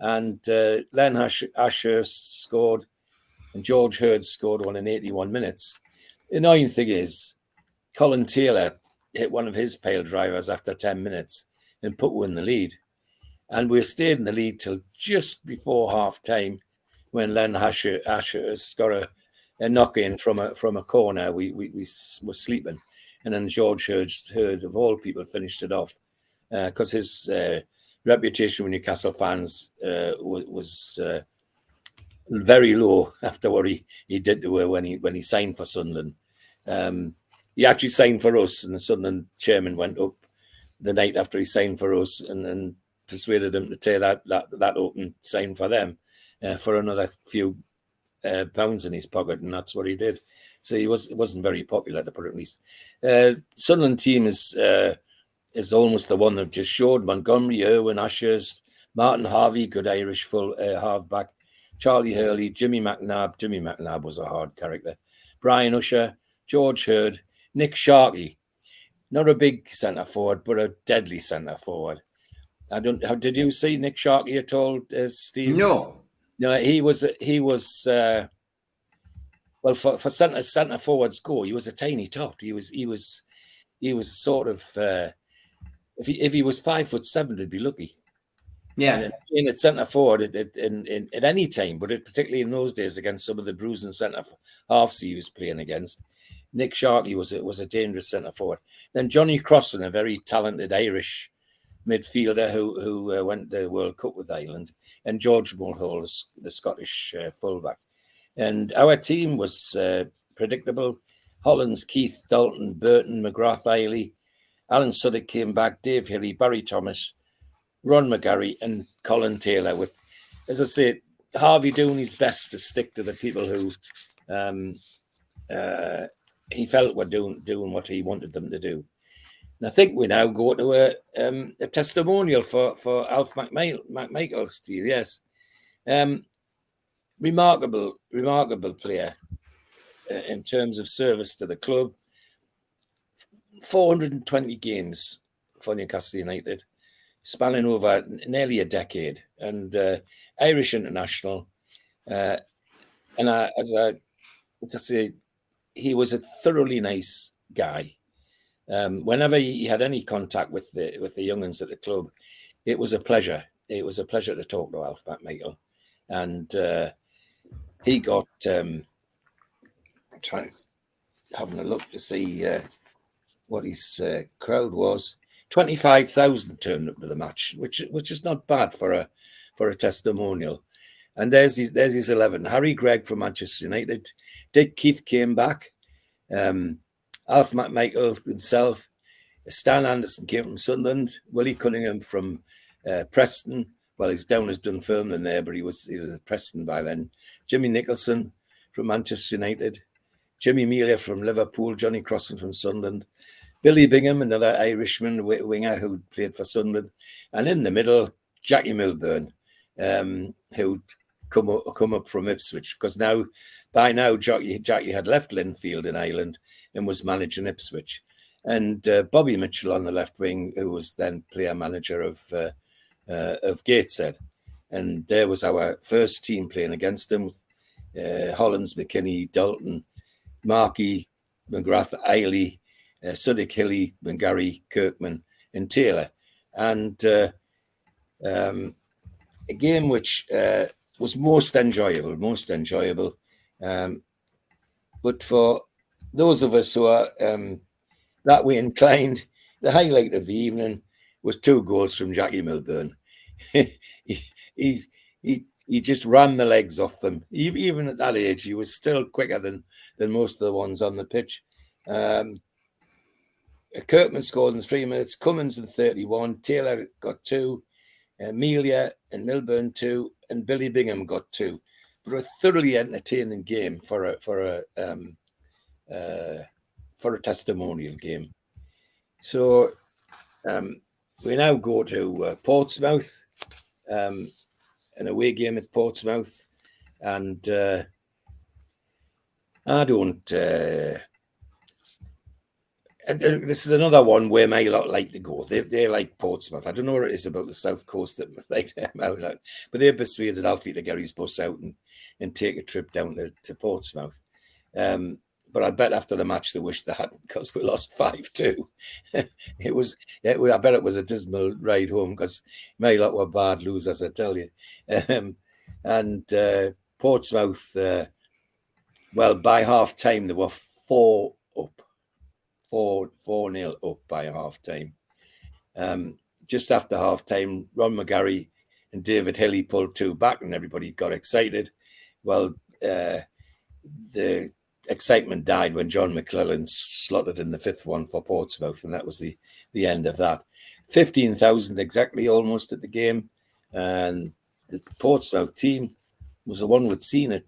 Speaker 3: And Len Ashurst scored, and George Hurd scored one in 81 minutes. The annoying thing is, Colin Taylor hit one of his pale drivers after 10 minutes and put one in the lead. And we stayed in the lead till just before half time, when Len Ashurst got a knock in from a corner. We were sleeping, and then George Hurd of all people finished it off, because his reputation with Newcastle fans was very low after what he did to her when he signed for Sunderland. He actually signed for us, and the Sunderland chairman went up the night after he signed for us and persuaded him to take that up and sign for them for another few pounds in his pocket, and that's what he did. So he wasn't very popular, to put it at least. Sunderland team is almost the one they've just showed. Montgomery, Irwin, Ashurst, Martin Harvey, good Irish full halfback, Charlie Hurley, Jimmy McNabb. Jimmy McNabb was a hard character. Brian Usher, George Hurd, Nick Sharkey. Not a big centre forward, but a deadly centre forward. Did you see Nick Sharkey at all, Steve?
Speaker 2: No.
Speaker 3: No, he was well, for centre forwards go, he was a tiny tot. He was sort of if he was 5'7", he'd be lucky.
Speaker 2: Yeah,
Speaker 3: in a centre forward at any time, but particularly in those days against some of the bruising centre halves he was playing against, Nick Sharkey was a dangerous centre forward. Then Johnny Crossan, a very talented Irish midfielder who went to the World Cup with Ireland, and George Mulhall, the Scottish fullback. And our team was predictable. Hollins, Keith, Dalton, Burton, McGrath, Eiley, Alan Suddick came back, Dave Hilly, Barry Thomas, Ron McGarry, and Colin Taylor, with, as I say, Harvey doing his best to stick to the people who he felt were doing what he wanted them to do. And I think we now go to a testimonial for Alf McMichael, Steve. Yes, remarkable player in terms of service to the club. 420 games for Newcastle United, spanning over nearly a decade, and Irish international. And as I say, he was a thoroughly nice guy. Whenever he had any contact with the young uns at the club, it was a pleasure. It was a pleasure to talk to Alf McMichael, and he got having a look to see what his crowd was. 25,000 turned up to the match, which is not bad for a testimonial. And there's his 11. Harry Gregg from Manchester United. Dick Keith came back. Alf McMichael himself. Stan Anderson came from Sunderland. Willie Cunningham from Preston. Well, he's down as Dunfermline there, but he was at Preston by then. Jimmy Nicholson from Manchester United. Jimmy Melia from Liverpool. Johnny Crossan from Sunderland. Billy Bingham, another Irishman winger who played for Sunderland. And in the middle, Jackie Milburn, who'd come up from Ipswich, because by now Jackie had left Linfield in Ireland and was managing Ipswich. And Bobby Mitchell on the left wing, who was then player manager of Gateshead. And there was our first team playing against him. Hollins, McKinney, Dalton, Markey, McGrath, Eiley, Suddick, Hilly, McGarry, Kirkman, and Taylor. And a game which was most enjoyable. But for those of us who are that way inclined, the highlight of the evening was 2 goals from Jackie Milburn. He just ran the legs off them. Even at that age, he was still quicker than most of the ones on the pitch. Kirkman scored in 3 minutes, Cummins in 31, Taylor got 2, Amelia and Milburn 2, and Billy Bingham got 2. But a thoroughly entertaining game for a testimonial game. So we now go to Portsmouth, an away game at Portsmouth, and I don't. This is another one where my lot like to go. They like Portsmouth. I don't know what it is about the south coast that like them out, but they're persuaded Alfie to get his bus out and take a trip down to Portsmouth. But I bet after the match they wished they hadn't, because we lost 5-2. I bet it was a dismal ride home, because my lot were bad losers, I tell you. And Portsmouth, well, by half time they were 4-0 up by half time. Just after half time, Ron McGarry and David Hilly pulled 2 back, and everybody got excited. Well, the excitement died when John McClellan slotted in the 5th one for Portsmouth, and that was the end of that. 15,000 exactly almost at the game, and the Portsmouth team was the one we'd seen at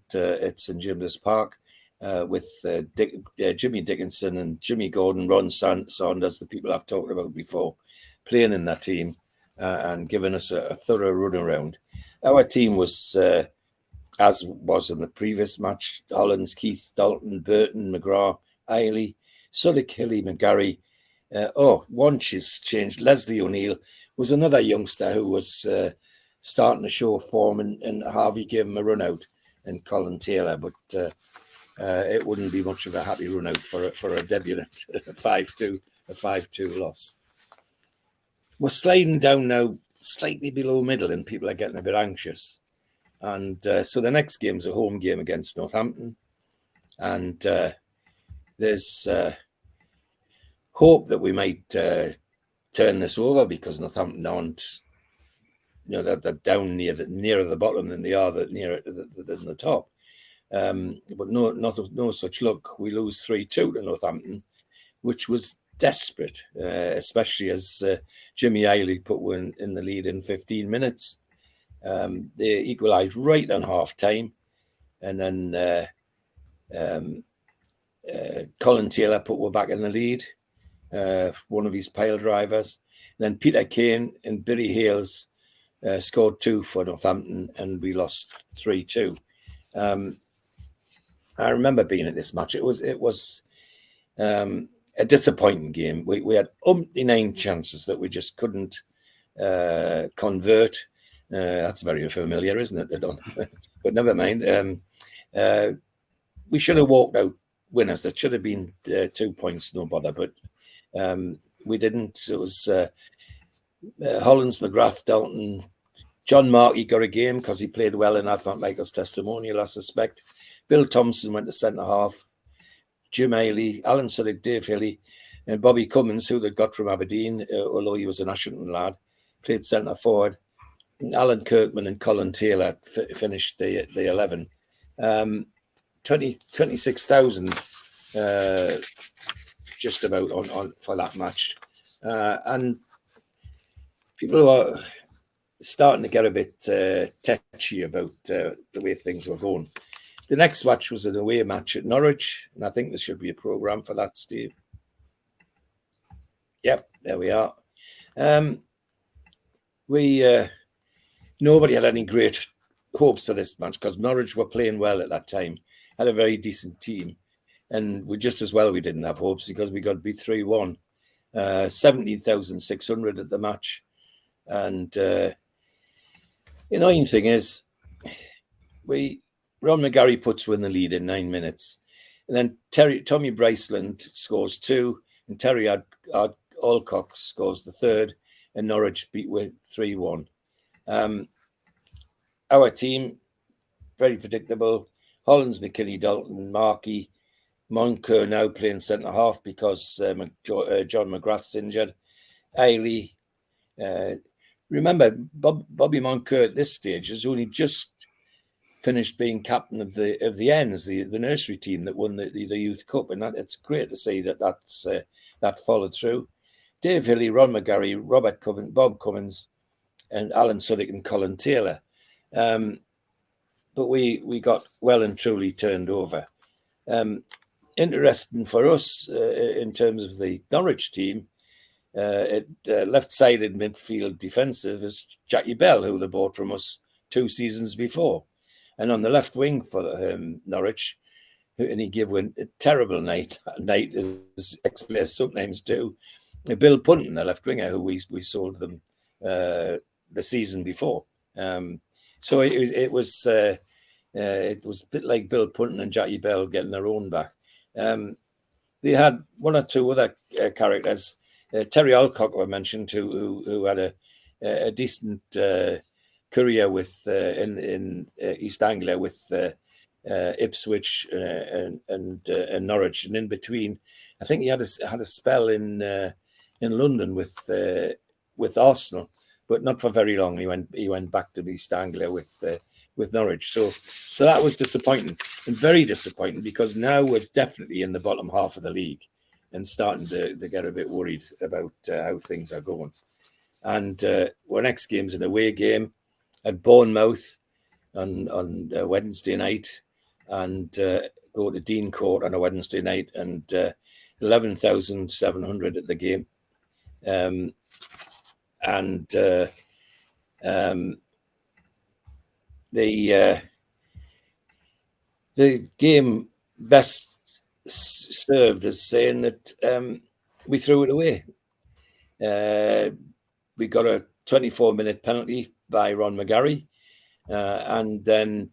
Speaker 3: St James's Park. With Jimmy Dickinson and Jimmy Gordon, Ron Saunders, the people I've talked about before, playing in that team and giving us a thorough run around. Our team was, as was in the previous match, Hollins, Keith, Dalton, Burton, McGrath, Eiley, Suddick, Hilly, McGarry. One she's changed. Leslie O'Neill was another youngster who was starting to show form, and Harvey gave him a run out, and Colin Taylor, but it wouldn't be much of a happy run out for a debutant. a 5-2 loss. We're sliding down now, slightly below middle, and people are getting a bit anxious. And so the next game's a home game against Northampton, and there's hope that we might turn this over, because Northampton aren't, they're down nearer the bottom than they are nearer than the top. But no such luck. We lose 3-2 to Northampton, which was desperate, especially as Jimmy Eiley put one in the lead in 15 minutes. They equalised right on half time, and then Colin Taylor put we back in the lead, one of his pile drivers. And then Peter Kane and Billy Hales scored 2 for Northampton, and we lost 3-2. I remember being at this match. It was a disappointing game. We had 9 chances that we just couldn't convert. That's very familiar, isn't it? They don't, but never mind. We should have walked out winners. That should have been 2 points, no bother. But we didn't. It was Hollins, McGrath, Dalton, John Markey got a game because he played well in Advent Michael's testimonial, I suspect. Bill Thompson went to centre half. Jim Haley, Alan Suddick, Dave Hilly, and Bobby Cummins, who they got from Aberdeen, although he was an Ashington lad, played centre forward. And Alan Kirkman and Colin Taylor finished the 11. 26,000 just about on for that match. And people are starting to get a bit touchy about the way things were going. The next match was an away match at Norwich, and I think there should be a programme for that, Steve. Yep, there we are. Nobody had any great hopes for this match because Norwich were playing well at that time, had a very decent team, and we didn't have hopes because we got beat 3-1. 17,600 at the match, and the annoying thing is Ron McGarry puts in the lead in 9 minutes. And then Tommy Bryceland scores 2, and Terry Alcock scores the 3rd, and Norwich beat with 3-1. Our team, very predictable. Hollins, McKinney, Dalton, Markey, Moncur now playing centre half because John McGrath's injured. Ailey. Remember, Bobby Moncur at this stage has only just finished being captain of the Ends, the nursery team that won the Youth Cup, and it's great to see that followed through. Dave Hilly, Ron McGarry, Robert Cummins, Bob Cummins, and Alan Suddick and Colin Taylor. But we got well and truly turned over. Interesting for us in terms of the Norwich team, left-sided midfield defensive is Jackie Bell, who they bought from us 2 seasons before. And on the left wing for Norwich, and he gave a terrible night as ex-players sometimes do, Bill Punton, the left winger, who we sold them the season before. So it was a bit like Bill Punton and Jackie Bell getting their own back. They had 1 or 2 other characters. Terry Alcock, I mentioned, who had a decent career with in East Anglia with Ipswich and Norwich, and in between, I think he had a spell in London with Arsenal, but not for very long. He went back to East Anglia with Norwich. So that was disappointing, and very disappointing, because now we're definitely in the bottom half of the league and starting to get a bit worried about how things are going. And our next game's an away game at Bournemouth on Wednesday night, and go to Dean Court on a Wednesday night, and 11,700 at the game. The game best served as saying that we threw it away. We got a 24-minute penalty by Ron McGarry, and then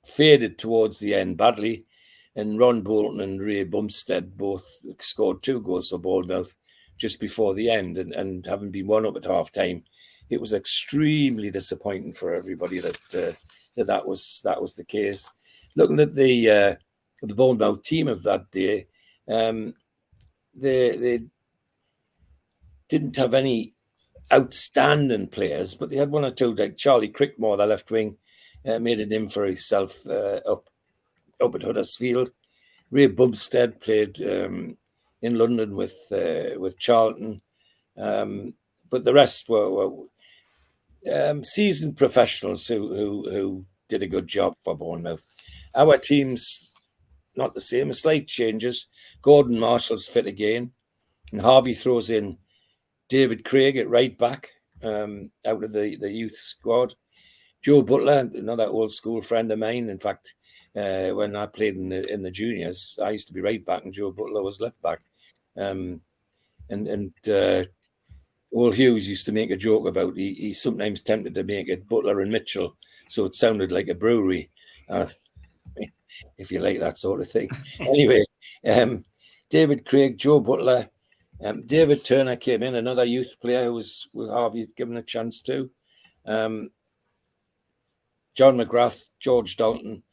Speaker 3: faded towards the end badly. And Ron Bolton and Ray Bumstead both scored 2 goals for Bournemouth just before the end, and having been 1 up at half time, it was extremely disappointing for everybody that was the case. Looking at the Bournemouth team of that day, they didn't have any outstanding players, but they had 1 or 2, like Charlie Crickmore, the left wing, made a name for himself up at Huddersfield. Ray Bumstead played in London with Charlton, but the rest were seasoned professionals who did a good job for Bournemouth. Our team's not the same, slight changes. Gordon Marshall's fit again. And Harvey throws in David Craig at right back out of the youth squad. Joe Butler, another old school friend of mine. In fact, when I played in the juniors, I used to be right back and Joe Butler was left back. Old Hughes used to make a joke about he sometimes tempted to make it Butler and Mitchell, so it sounded like a brewery, if you like that sort of thing. Anyway, David Craig, Joe Butler, David Turner came in, another youth player who was with Harvey given a chance to. John McGrath, George Dalton,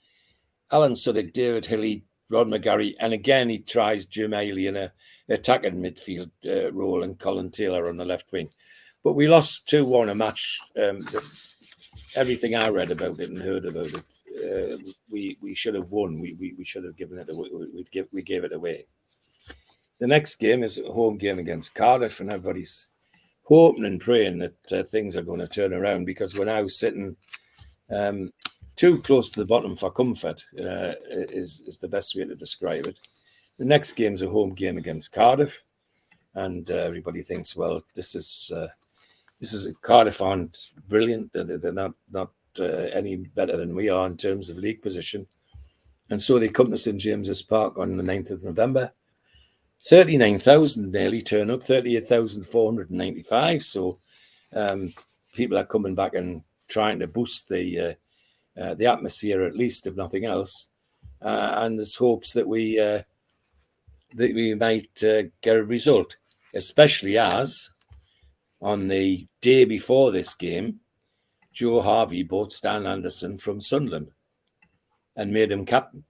Speaker 3: Alan Suddick, David Hilly, Rod McGarry, and again he tries Jim Ailey in a attacking midfield role and Colin Taylor on the left wing. But we lost 2-1 a match. Everything I read about it and heard about it, we should have won. We should have given it away. We gave it away. The next game is a home game against Cardiff, and everybody's hoping and praying that things are going to turn around, because we're now sitting too close to the bottom for comfort, is the best way to describe it. The next game is a home game against Cardiff, and everybody thinks, well, this is Cardiff aren't brilliant. They're not any better than we are in terms of league position. And so they come to St James's Park on the 9th of November. 39,000 nearly turn up, 38,495. So people are coming back and trying to boost the atmosphere, at least, if nothing else. And there's hopes that we might get a result, especially as on the day before this game, Joe Harvey bought Stan Anderson from Sunderland and made him captain,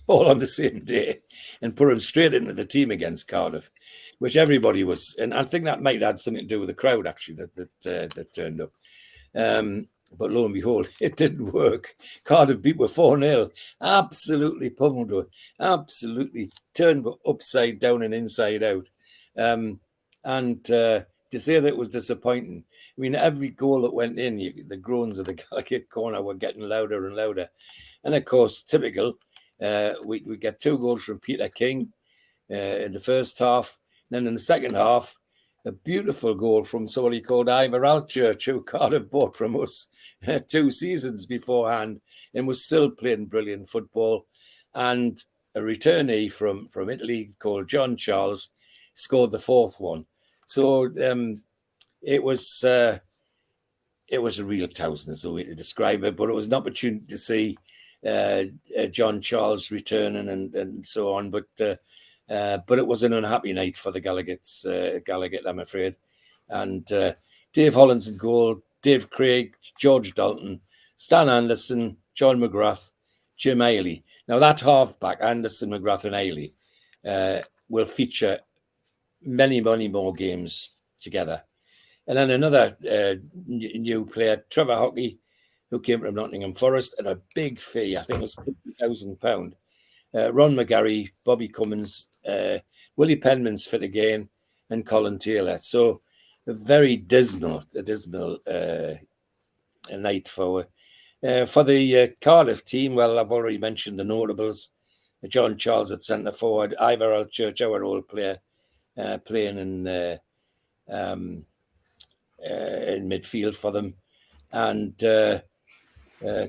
Speaker 3: all on the same day, and put him straight into the team against Cardiff, which everybody was. And I think that might have something to do with the crowd, actually, that turned up. But lo and behold, it didn't work. Cardiff beat were 4-0, absolutely pummeled her, absolutely turned upside down and inside out. To say that it was disappointing, I mean, every goal that went in, the groans of the Gallagher corner were getting louder and louder. And of course, typical, we get 2 goals from Peter King in the first half. And then in the second half, a beautiful goal from somebody called Ivor Altchurch, who Cardiff bought from us 2 seasons beforehand and was still playing brilliant football. And a returnee from Italy called John Charles scored the 4th one. So it was a real thousand, is the way to describe it. But it was an opportunity to see John Charles returning and so on. But it was an unhappy night for the Gallagher, I'm afraid. And Dave Holland's in goal, Dave Craig, George Dalton, Stan Anderson, John McGrath, Jim Ailey. Now that halfback, Anderson, McGrath and Ailey, will feature many more games together. And then another new player, Trevor Hockey, who came from Nottingham Forest at a big fee. I think it was £50,000. Ron McGarry, Bobby Cummins, Willie Penman's fit again, and Colin Taylor. So a very dismal night for the Cardiff team. Well, I've already mentioned the notables. John Charles at centre forward, Ivor Altchurch, our old player, playing in midfield for them, and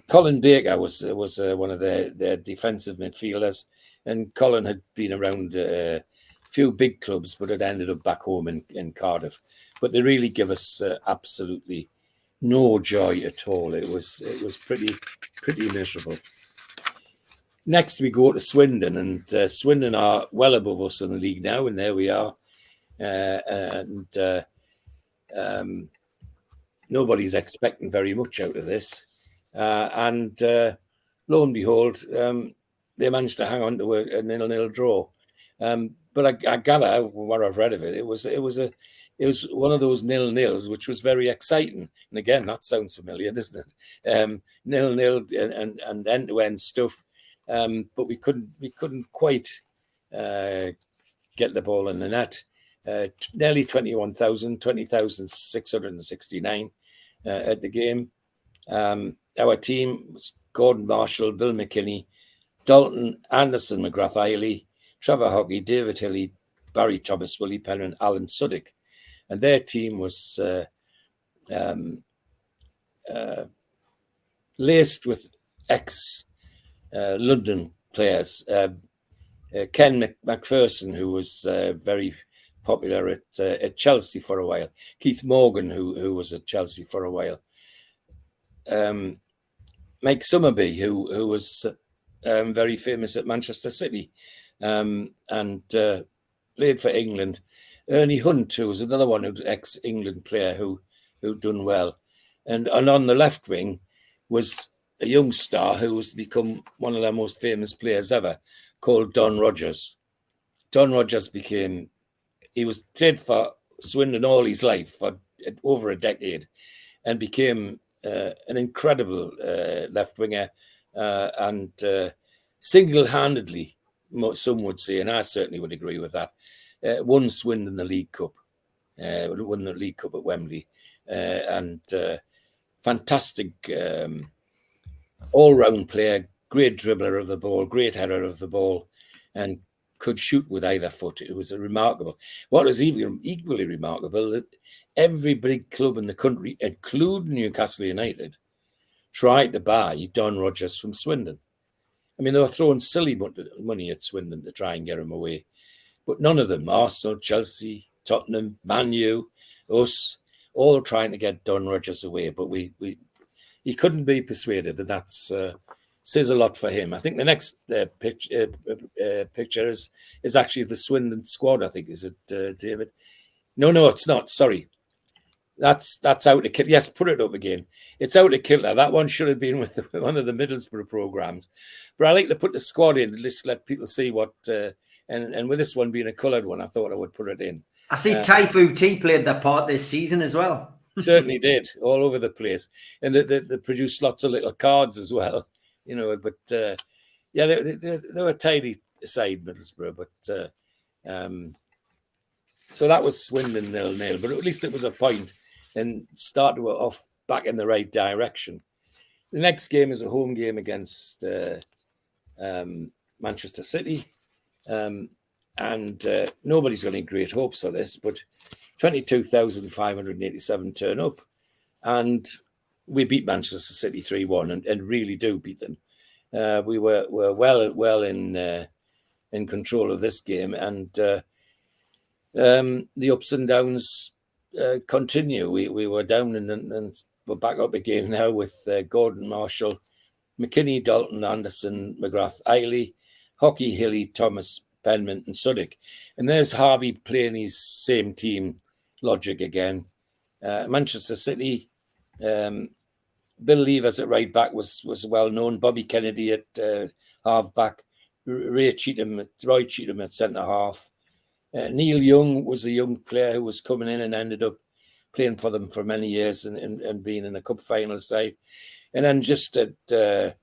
Speaker 3: Colin Baker was one of their defensive midfielders, and Colin had been around a few big clubs, but had ended up back home in Cardiff. But they really give us absolutely no joy at all. It was pretty miserable. Next, we go to Swindon, and Swindon are well above us in the league now, and there we are. Nobody's expecting very much out of this. And lo and behold, they managed to hang on to a 0-0 draw. But I gather, what I've read of it, it was one of those 0-0s which was very exciting. And again, that sounds familiar, doesn't it? 0-0 and end-to-end stuff. But we couldn't quite get the ball in the net. Nearly 21,000, 20,669 at the game. Our team was Gordon Marshall, Bill McKinney, Dalton, Anderson, McGrath, Ailey, Trevor Hockey, David Hilly, Barry Thomas, Willie Penman, Alan Suddick. And their team was laced with ex-London players. Ken McPherson, who was very popular at Chelsea for a while. Keith Morgan, who was at Chelsea for a while. Mike Summerby, who was very famous at Manchester City and played for England. Ernie Hunt, who was another one who's ex-England player who'd done well. And on the left wing was a young star who has become one of their most famous players ever, called Don Rogers. Don Rogers played for Swindon all his life, for over a decade, and became an incredible left winger and single-handedly, some would say, and I certainly would agree with that, won Swindon the League Cup, won the League Cup at Wembley, and fantastic all-round player, great dribbler of the ball, great header of the ball, and could shoot with either foot. It was remarkable. What was even equally remarkable, that every big club in the country, including Newcastle United, tried to buy Don Rogers from Swindon. I mean, they were throwing silly money at Swindon to try and get him away. But none of them, Arsenal, Chelsea, Tottenham, Man U, us, all trying to get Don Rogers away. But he couldn't be persuaded, and that's says a lot for him. I think the next picture is actually the Swindon squad, I think. Is it, David? No, it's not. Sorry. That's out of kilter. Yes, put it up again. It's out of kilter. That one should have been with one of the Middlesbrough programmes. But I like to put the squad in to just let people see what... and with this one being a coloured one, I thought I would put it in.
Speaker 2: I see Taifu T played their part this season as well.
Speaker 3: Certainly did, all over the place. And they produced lots of little cards as well. You know, but yeah, they were a tidy side, Middlesbrough. But so that was Swindon 0-0. But at least it was a point and started off back in the right direction. The next game is a home game against Manchester City. And nobody's got any great hopes for this, but 22,587 turn up. And we beat Manchester City 3-1 and really do beat them. We were well in control of this game, and the ups and downs continue. We were down and we're back up again now with Gordon, Marshall, McKinney, Dalton, Anderson, McGrath, Eiley, Hockey, Hilly, Thomas, Penman and Suddick. And there's Harvey playing his same team logic again. Manchester City, Bill Levers at right back was well known. Bobby Kennedy at half back. Roy Cheatham at centre half. Neil Young was a young player who was coming in and ended up playing for them for many years and being in the cup final side. And then just on the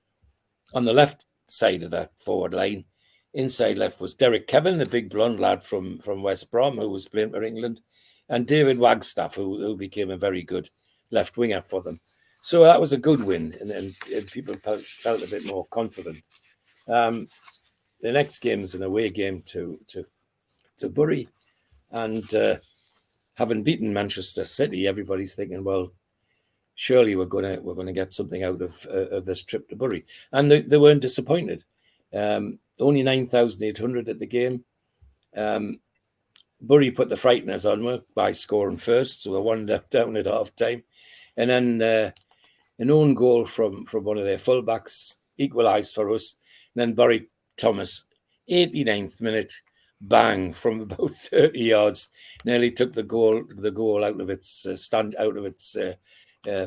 Speaker 3: left side of that forward line, inside left, was Derek Kevin, the big blonde lad from West Brom who was playing for England, and David Wagstaff, who became a very good left winger for them. So that was a good win, and people felt a bit more confident. The next game is an away game to Bury, and having beaten Manchester City, everybody's thinking, well, surely we're gonna get something out of this trip to Bury, and they weren't disappointed. Only 9,800 at the game. Bury put the frighteners on by scoring first, so they one down at half time, and then an own goal from one of their fullbacks equalised for us. And then Barry Thomas, 89th minute, bang from about 30 yards, nearly took the goal out of its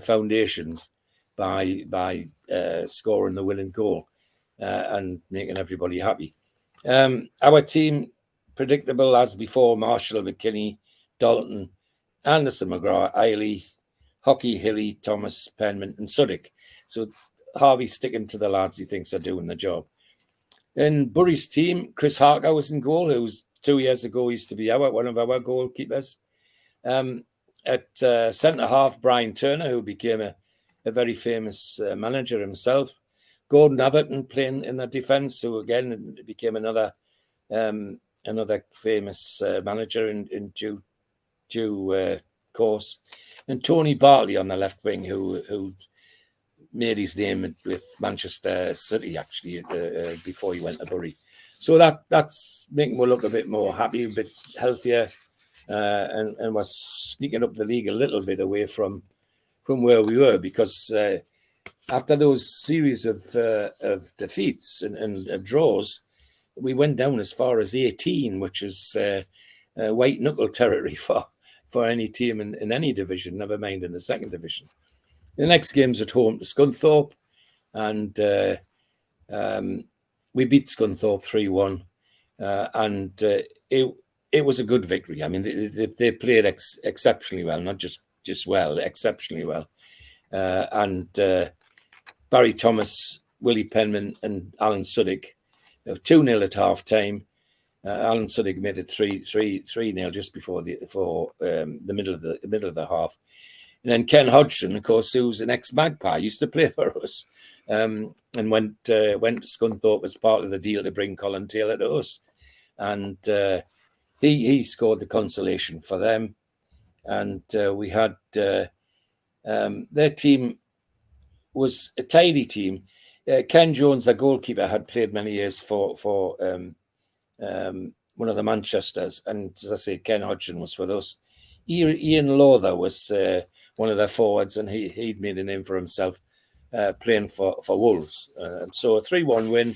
Speaker 3: foundations by scoring the winning goal and making everybody happy. Our team, predictable as before: Marshall, McKinney, Dalton, Anderson, McGrath, Eiley, Hockey, Hilly, Thomas, Penman and Suddick. So Harvey's sticking to the lads he thinks are doing the job. In Bury's team, Chris Harker was in goal, who was 2 years ago used to be one of our goalkeepers. At centre-half, Brian Turner, who became a very famous manager himself. Gordon Atherton playing in the defence, who again became another another famous manager in due course, and Tony Bartley on the left wing, who made his name with Manchester City actually before he went to Bury. So that's making me look a bit more happy, a bit healthier, and was sneaking up the league a little bit away from where we were, because after those series of defeats and draws, we went down as far as 18, which is white knuckle territory for any team in any division, never mind in the second division. The next game's at home to Scunthorpe, and we beat Scunthorpe 3-1, and it was a good victory. I mean, they played exceptionally well, not just well, exceptionally well. And Barry Thomas, Willie Penman, and Alan Suddick, 2-0 at half time. Alan Suddick made it 3-0 just before the middle of the half. And then Ken Hodgson, of course, who's an ex-Magpie, used to play for us, and went to Scunthorpe as part of the deal to bring Colin Taylor to us. And he scored the consolation for them. And we had their team was a tidy team. Ken Jones, the goalkeeper, had played many years for one of the Manchesters, and as I say, Ken Hodgson was for us. Ian Lawther was one of their forwards, and he'd made a name for himself playing for Wolves. So a 3-1 win,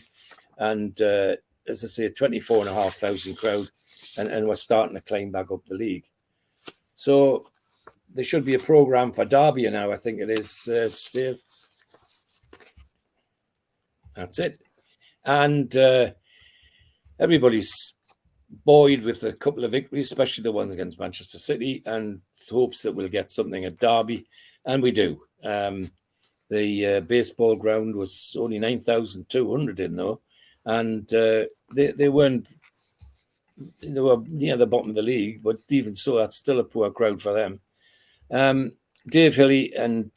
Speaker 3: and as I say, 24,500 crowd, and we're starting to climb back up the league. So there should be a programme for Derby now, I think it is, Steve. That's it. And everybody's buoyed with a couple of victories, especially the ones against Manchester City, and hopes that we'll get something at Derby, and we do. The baseball ground was only 9,200 in though, and they weren't. They were near the bottom of the league, but even so, that's still a poor crowd for them. Dave Hilly and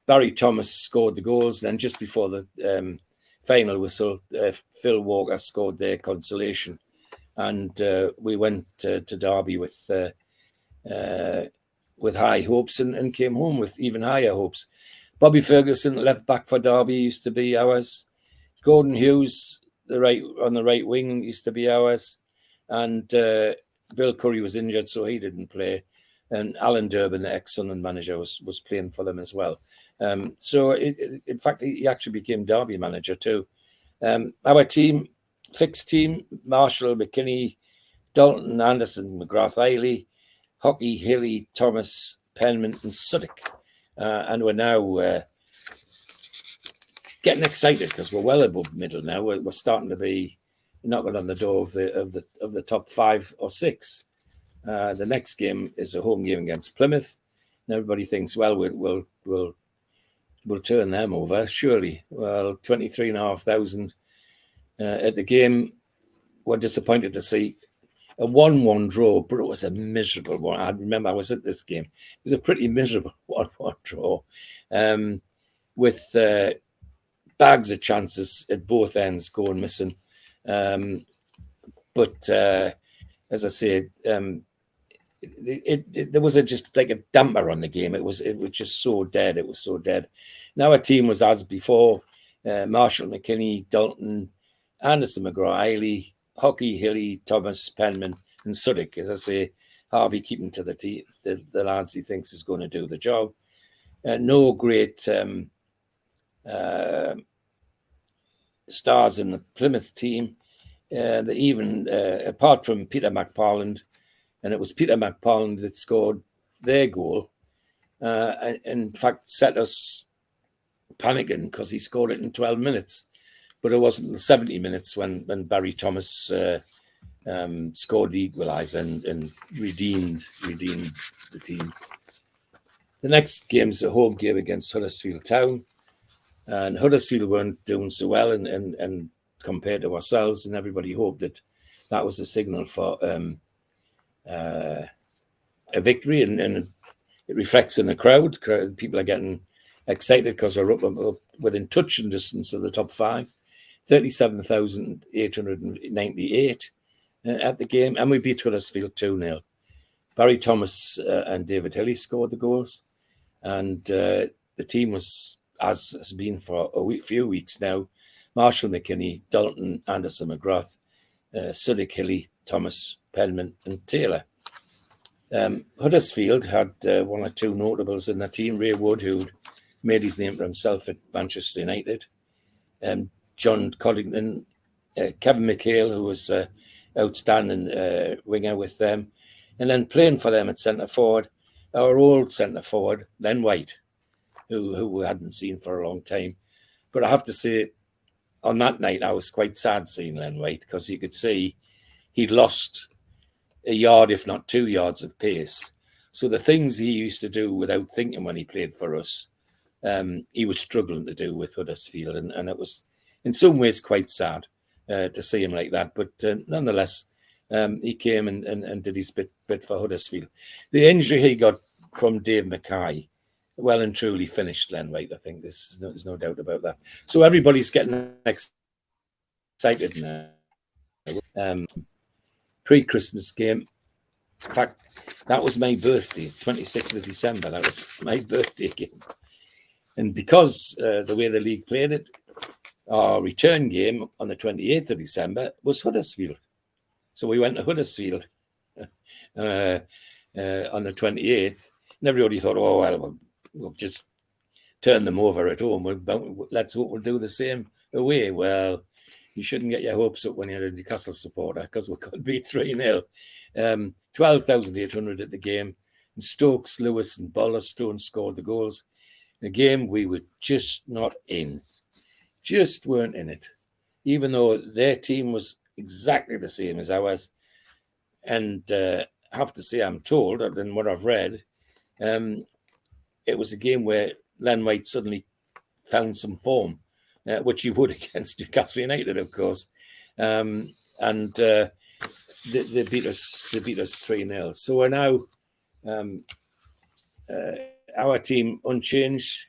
Speaker 3: Barry Thomas scored the goals. Then just before the final whistle, Phil Walker scored their consolation, and we went to Derby with high hopes and came home with even higher hopes. Bobby Ferguson, left back for Derby, used to be ours. Gordon Hughes, on the right wing, used to be ours, and Bill Curry was injured, so he didn't play. And Alan Durbin, the ex-Sunderland manager, was playing for them as well. So, in fact, he actually became Derby manager too. Our team, fixed team: Marshall, McKinney, Dalton, Anderson, McGrath, Eiley, Hockey, Hilly, Thomas, Penman, and Suddick. And we're now getting excited because we're well above the middle now. We're starting to be knocking on the door of the top 5 or 6. The next game is a home game against Plymouth, and everybody thinks, well, we'll turn them over, surely. Well, 23,500 at the game. We're disappointed to see a 1-1 draw, but it was a miserable one. I remember I was at this game. It was a pretty miserable 1-1 draw, with bags of chances at both ends going missing. But as I say, there was just like a damper on the game. It was just so dead. It was so dead. Now our team was as before: Marshall, McKinney, Dalton, Anderson, McGraw, Eiley, Hockey, Hilly, Thomas, Penman, and Suddick. As I say, Harvey keeping to the lads he thinks is going to do the job. No great stars in the Plymouth team. Apart from Peter McParland, and it was Peter McParland that scored their goal, and in fact set us panicking because he scored it in 12 minutes. But it wasn't in 70 minutes when Barry Thomas scored the equaliser and redeemed the team. The next game's a home game against Huddersfield Town, and Huddersfield weren't doing so well and compared to ourselves, and everybody hoped that was a signal for a victory, and it reflects in the crowd. People are getting excited because they're up within touching distance of the top 5. 37,898 at the game, and we beat Huddersfield 2-0. Barry Thomas and David Hilly scored the goals, and the team was, as has been for a few weeks now, Marshall McKinney, Dalton, Anderson McGrath, Suddick, Hilly, Thomas, Penman and Taylor. Huddersfield had one or two notables in the team. Ray Wood, who'd made his name for himself at Manchester United, John Coddington, Kevin McHale, who was outstanding winger with them, and then playing for them at centre forward, our old centre forward, Len White, who we hadn't seen for a long time. But I have to say, on that night, I was quite sad seeing Len White, because you could see he'd lost a yard, if not 2 yards of pace. So the things he used to do without thinking when he played for us, he was struggling to do with Huddersfield. And it was in some ways quite sad to see him like that. But nonetheless, he came and did his bit for Huddersfield. The injury he got from Dave Mackay well and truly finished Len White, I think. There's no doubt about that. So everybody's getting excited now. Pre-Christmas game. In fact, that was my birthday, 26th of December. That was my birthday game. And because the way the league played it, our return game on the 28th of December was Huddersfield. So we went to Huddersfield on the 28th, and everybody thought, oh, well, we'll just turn them over at home. Let's hope we'll do the same away. Well, you shouldn't get your hopes up when you're a Newcastle supporter, because we could be 3-0. 12,800 at the game. And Stokes, Lewis and Ballerstone scored the goals. A game we were just not in. Just weren't in it. Even though their team was exactly the same as ours. And I have to say, I'm told, and what I've read, it was a game where Len White suddenly found some form, which he would against Newcastle United, of course. And they beat us 3-0. So we're now our team unchanged,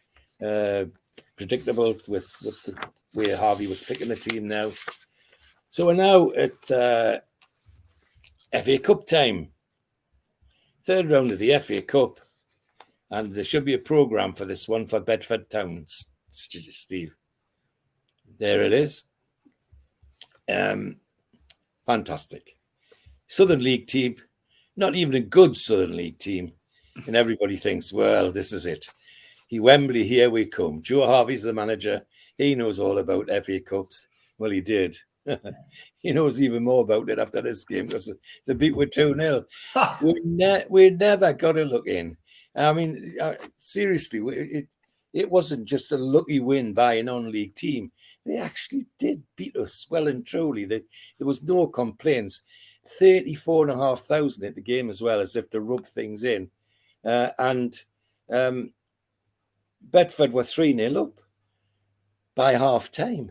Speaker 3: predictable with the way Harvey was picking the team now. So we're now at FA Cup time. Third round of the FA Cup. And there should be a programme for this one for Bedford Town, Steve. There it is. Fantastic. Southern League team, not even a good Southern League team. And everybody thinks, well, this is it. Wembley, here we come. Joe Harvey's the manager. He knows all about FA Cups. Well, he did. He knows even more about it after this game, because the beat were 2-0. We never got a look in. I mean, seriously, it wasn't just a lucky win by a non-league team. They actually did beat us well and truly. There was no complaints. 34,500 at the game as well, as if to rub things in. And Bedford were 3-0 up by half time.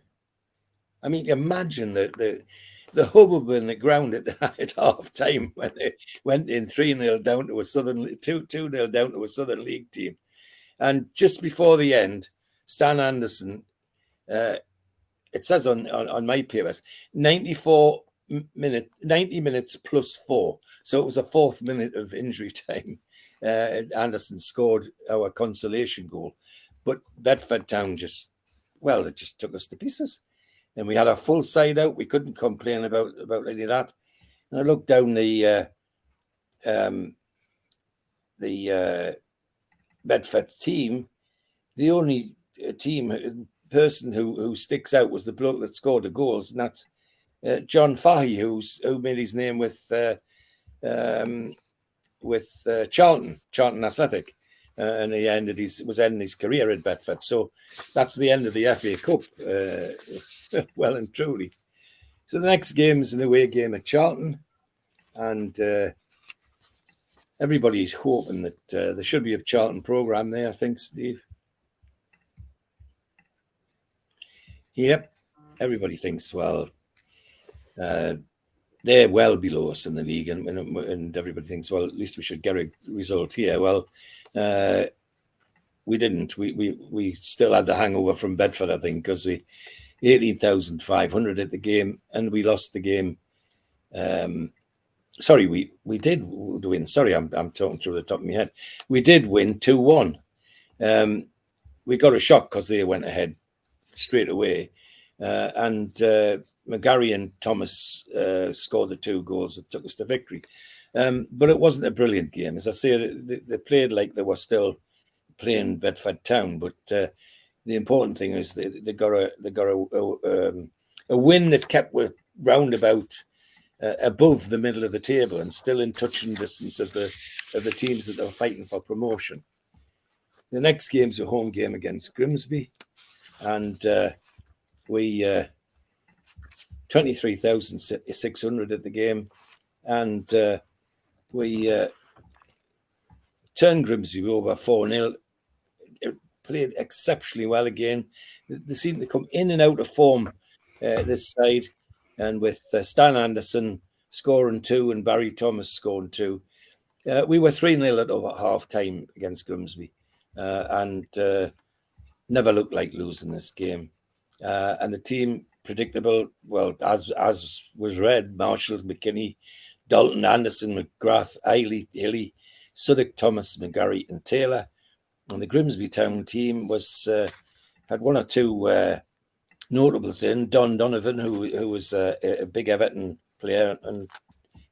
Speaker 3: I mean, imagine the hubbub in the ground at half time when they went in 3-0 down to a Southern 2-0 down to a Southern League team. And just before the end, Stan Anderson, it says on my papers, 90 minutes plus 4. So it was a fourth minute of injury time. Anderson scored our consolation goal. But Bedford Town it just took us to pieces. And we had a full side out. We couldn't complain about any of that. And I looked down the Bedford team. The only person who sticks out was the bloke that scored the goals, and that's John Fahey, who made his name with Charlton Athletic, and he was ending his career in Bedford. So that's the end of the FA Cup, well and truly. So the next game is an away game at Charlton, and everybody's hoping that there should be a Charlton programme there, I think, Steve. Yep, everybody thinks, well, they're well below us in the league, and everybody thinks, well, at least we should get a result here. Well, we didn't. We still had the hangover from Bedford, I think, because 18,500 at the game, and we lost the game. Sorry, we did win. Sorry, I'm talking through the top of my head. We did win 2-1. We got a shock because they went ahead straight away, and McGarry and Thomas scored the 2 goals that took us to victory. But it wasn't a brilliant game. As I say, they played like they were still playing Bedford Town, but the important thing is they got a win that kept with roundabout above the middle of the table and still in touching distance of the teams that are fighting for promotion. The next game's a home game against Grimsby, and we 23,600 at the game, and we turned Grimsby over 4-0. Played exceptionally well again. They seem to come in and out of form this side, and with Stan Anderson scoring 2 and Barry Thomas scoring 2, we were 3-0 at over half time against Grimsby, and never looked like losing this game. And the team predictable, well, as was read: Marshall, McKinney, Dalton, Anderson, McGrath, Eiley, Hilly, Suddick, Thomas, McGarry, and Taylor. And the Grimsby Town team was had 1 or 2 notables in. Don Donovan, who was a big Everton player and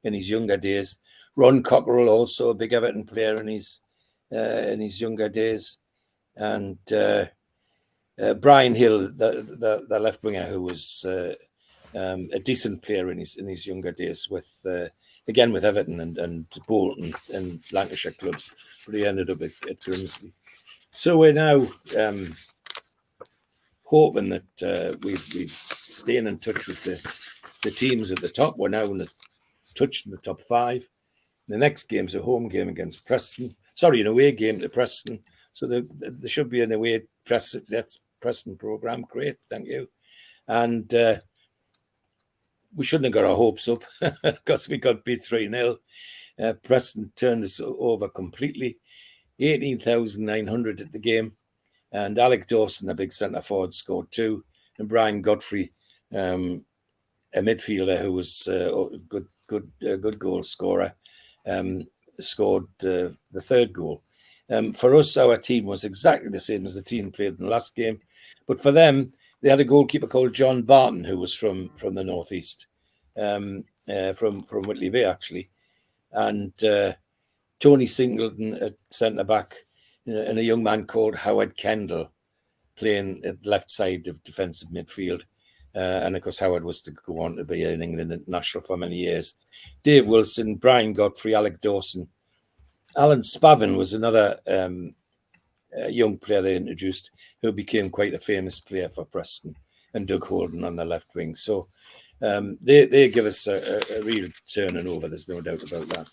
Speaker 3: in his younger days. Ron Cockerell, also a big Everton player in his younger days, and Brian Hill, the left winger, who was a decent player in his younger days, with again with Everton and Bolton and Lancashire clubs, but he ended up at Grimsby. So we're now hoping that we staying in touch with the teams at the top. We're now in touch in the top 5. The next game's a home game against Preston. Sorry, an away game to Preston. So there should be an away Preston programme. Great, thank you. And we shouldn't have got our hopes up because we got beat 3-0. Preston turned us over completely. 18,900 at the game, and Alec Dawson, the big centre forward, scored 2, and Brian Godfrey, a midfielder who was a good goal scorer, scored the 3rd goal. For us, our team was exactly the same as the team played in the last game, but for them, they had a goalkeeper called John Barton, who was from the northeast, from Whitley Bay actually, and Tony Singleton at centre-back, and a young man called Howard Kendall playing at left side of defensive midfield. And of course, Howard was to go on to be in England international for many years. Dave Wilson, Brian Godfrey, Alec Dawson. Alan Spavin was another young player they introduced who became quite a famous player for Preston, and Doug Holden on the left wing. So they give us a real turning over, there's no doubt about that.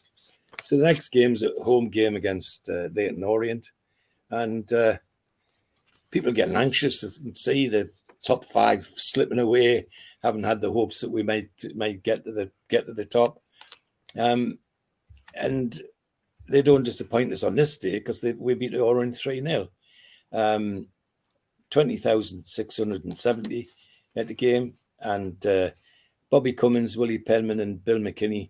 Speaker 3: So the next game's a home game against Leyton Orient, and people are getting anxious to see the top 5 slipping away. Haven't had the hopes that we might get to the top, and they don't disappoint us on this day because we beat Orient 3-0. 20,670 at the game, and Bobby Cummins, Willie Penman, and Bill McKinney.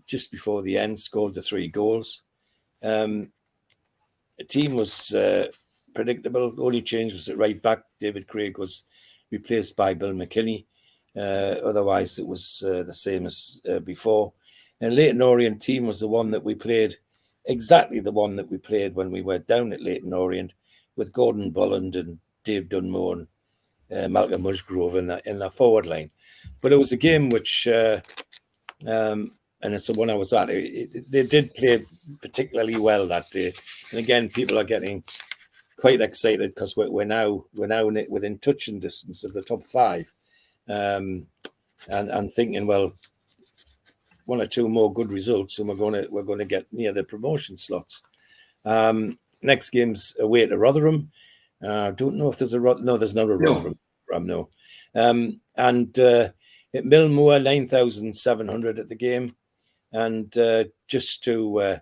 Speaker 3: Just before the end, scored the 3 goals. The team was predictable. The only change was at right back. David Craig was replaced by Bill McKinney. Otherwise, it was the same as before. And Leyton Orient team was the one that we played, exactly the one that we played when we were down at Leyton Orient, with Gordon Bolland and Dave Dunmore and Malcolm Musgrove in the forward line. But it was a game which... and it's the one I was at. They did play particularly well that day, and again, people are getting quite excited because we're now within touching distance of the top 5, and thinking, well, 1 or 2 more good results, and we're going to get near the promotion slots. Next game's away to Rotherham. Don't know if there's there's not a Rotherham. No. And at Millmoor, 9,700 at the game. And just to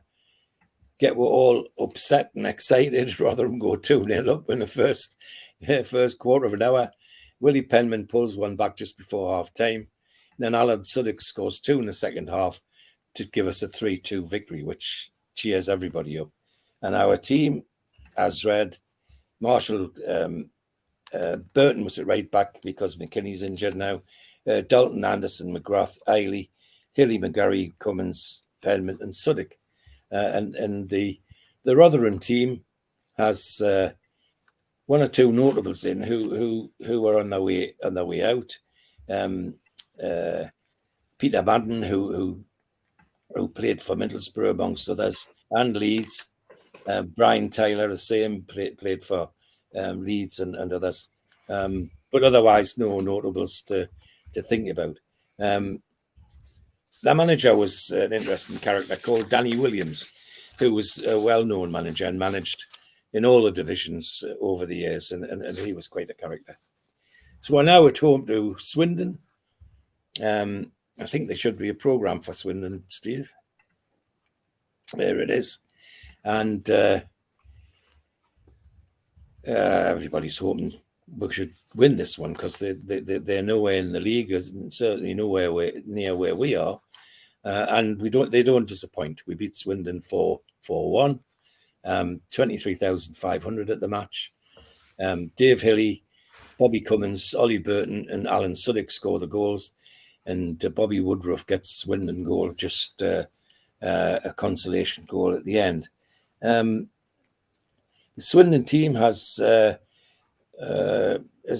Speaker 3: get we're all upset and excited, Rotherham go 2-0 up in the first quarter of an hour. Willie Penman pulls one back just before half time. Then Alan Suddick scores 2 in the second half to give us a 3-2 victory, which cheers everybody up. And our team, as read, Marshall Burton was at right back because McKinney's injured now. Dalton, Anderson, McGrath, Eiley, Hilly, McGarry, Cummins, Penman, and Suddick. And the Rotherham team has one or two notables in who are on their way out. Peter Madden, who played for Middlesbrough amongst others, and Leeds. Brian Taylor, the same, played for Leeds and others. But otherwise, no notables to think about. The manager was an interesting character called Danny Williams, who was a well-known manager and managed in all the divisions over the years, and he was quite a character. So we're now at home to Swindon. I think there should be a programme for Swindon, Steve. There it is. And everybody's hoping we should win this one because they're nowhere in the league, certainly nowhere near where we are. And they don't disappoint. We beat Swindon 4-1, 23,500 at the match. Dave Hilly, Bobby Cummins, Ollie Burton, and Alan Suddick score the goals, and Bobby Woodruff gets Swindon goal, just a consolation goal at the end. The Swindon team is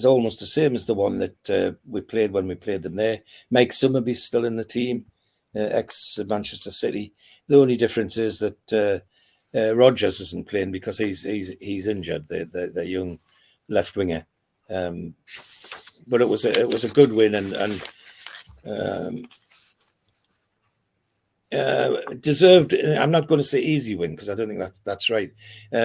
Speaker 3: almost the same as the one that we played when we played them there. Mike Summerby's still in the team, ex-Manchester City. The only difference is that Rogers isn't playing because he's injured, the young left winger. But it was a good win and deserved. I'm not going to say easy win because I don't think that's right.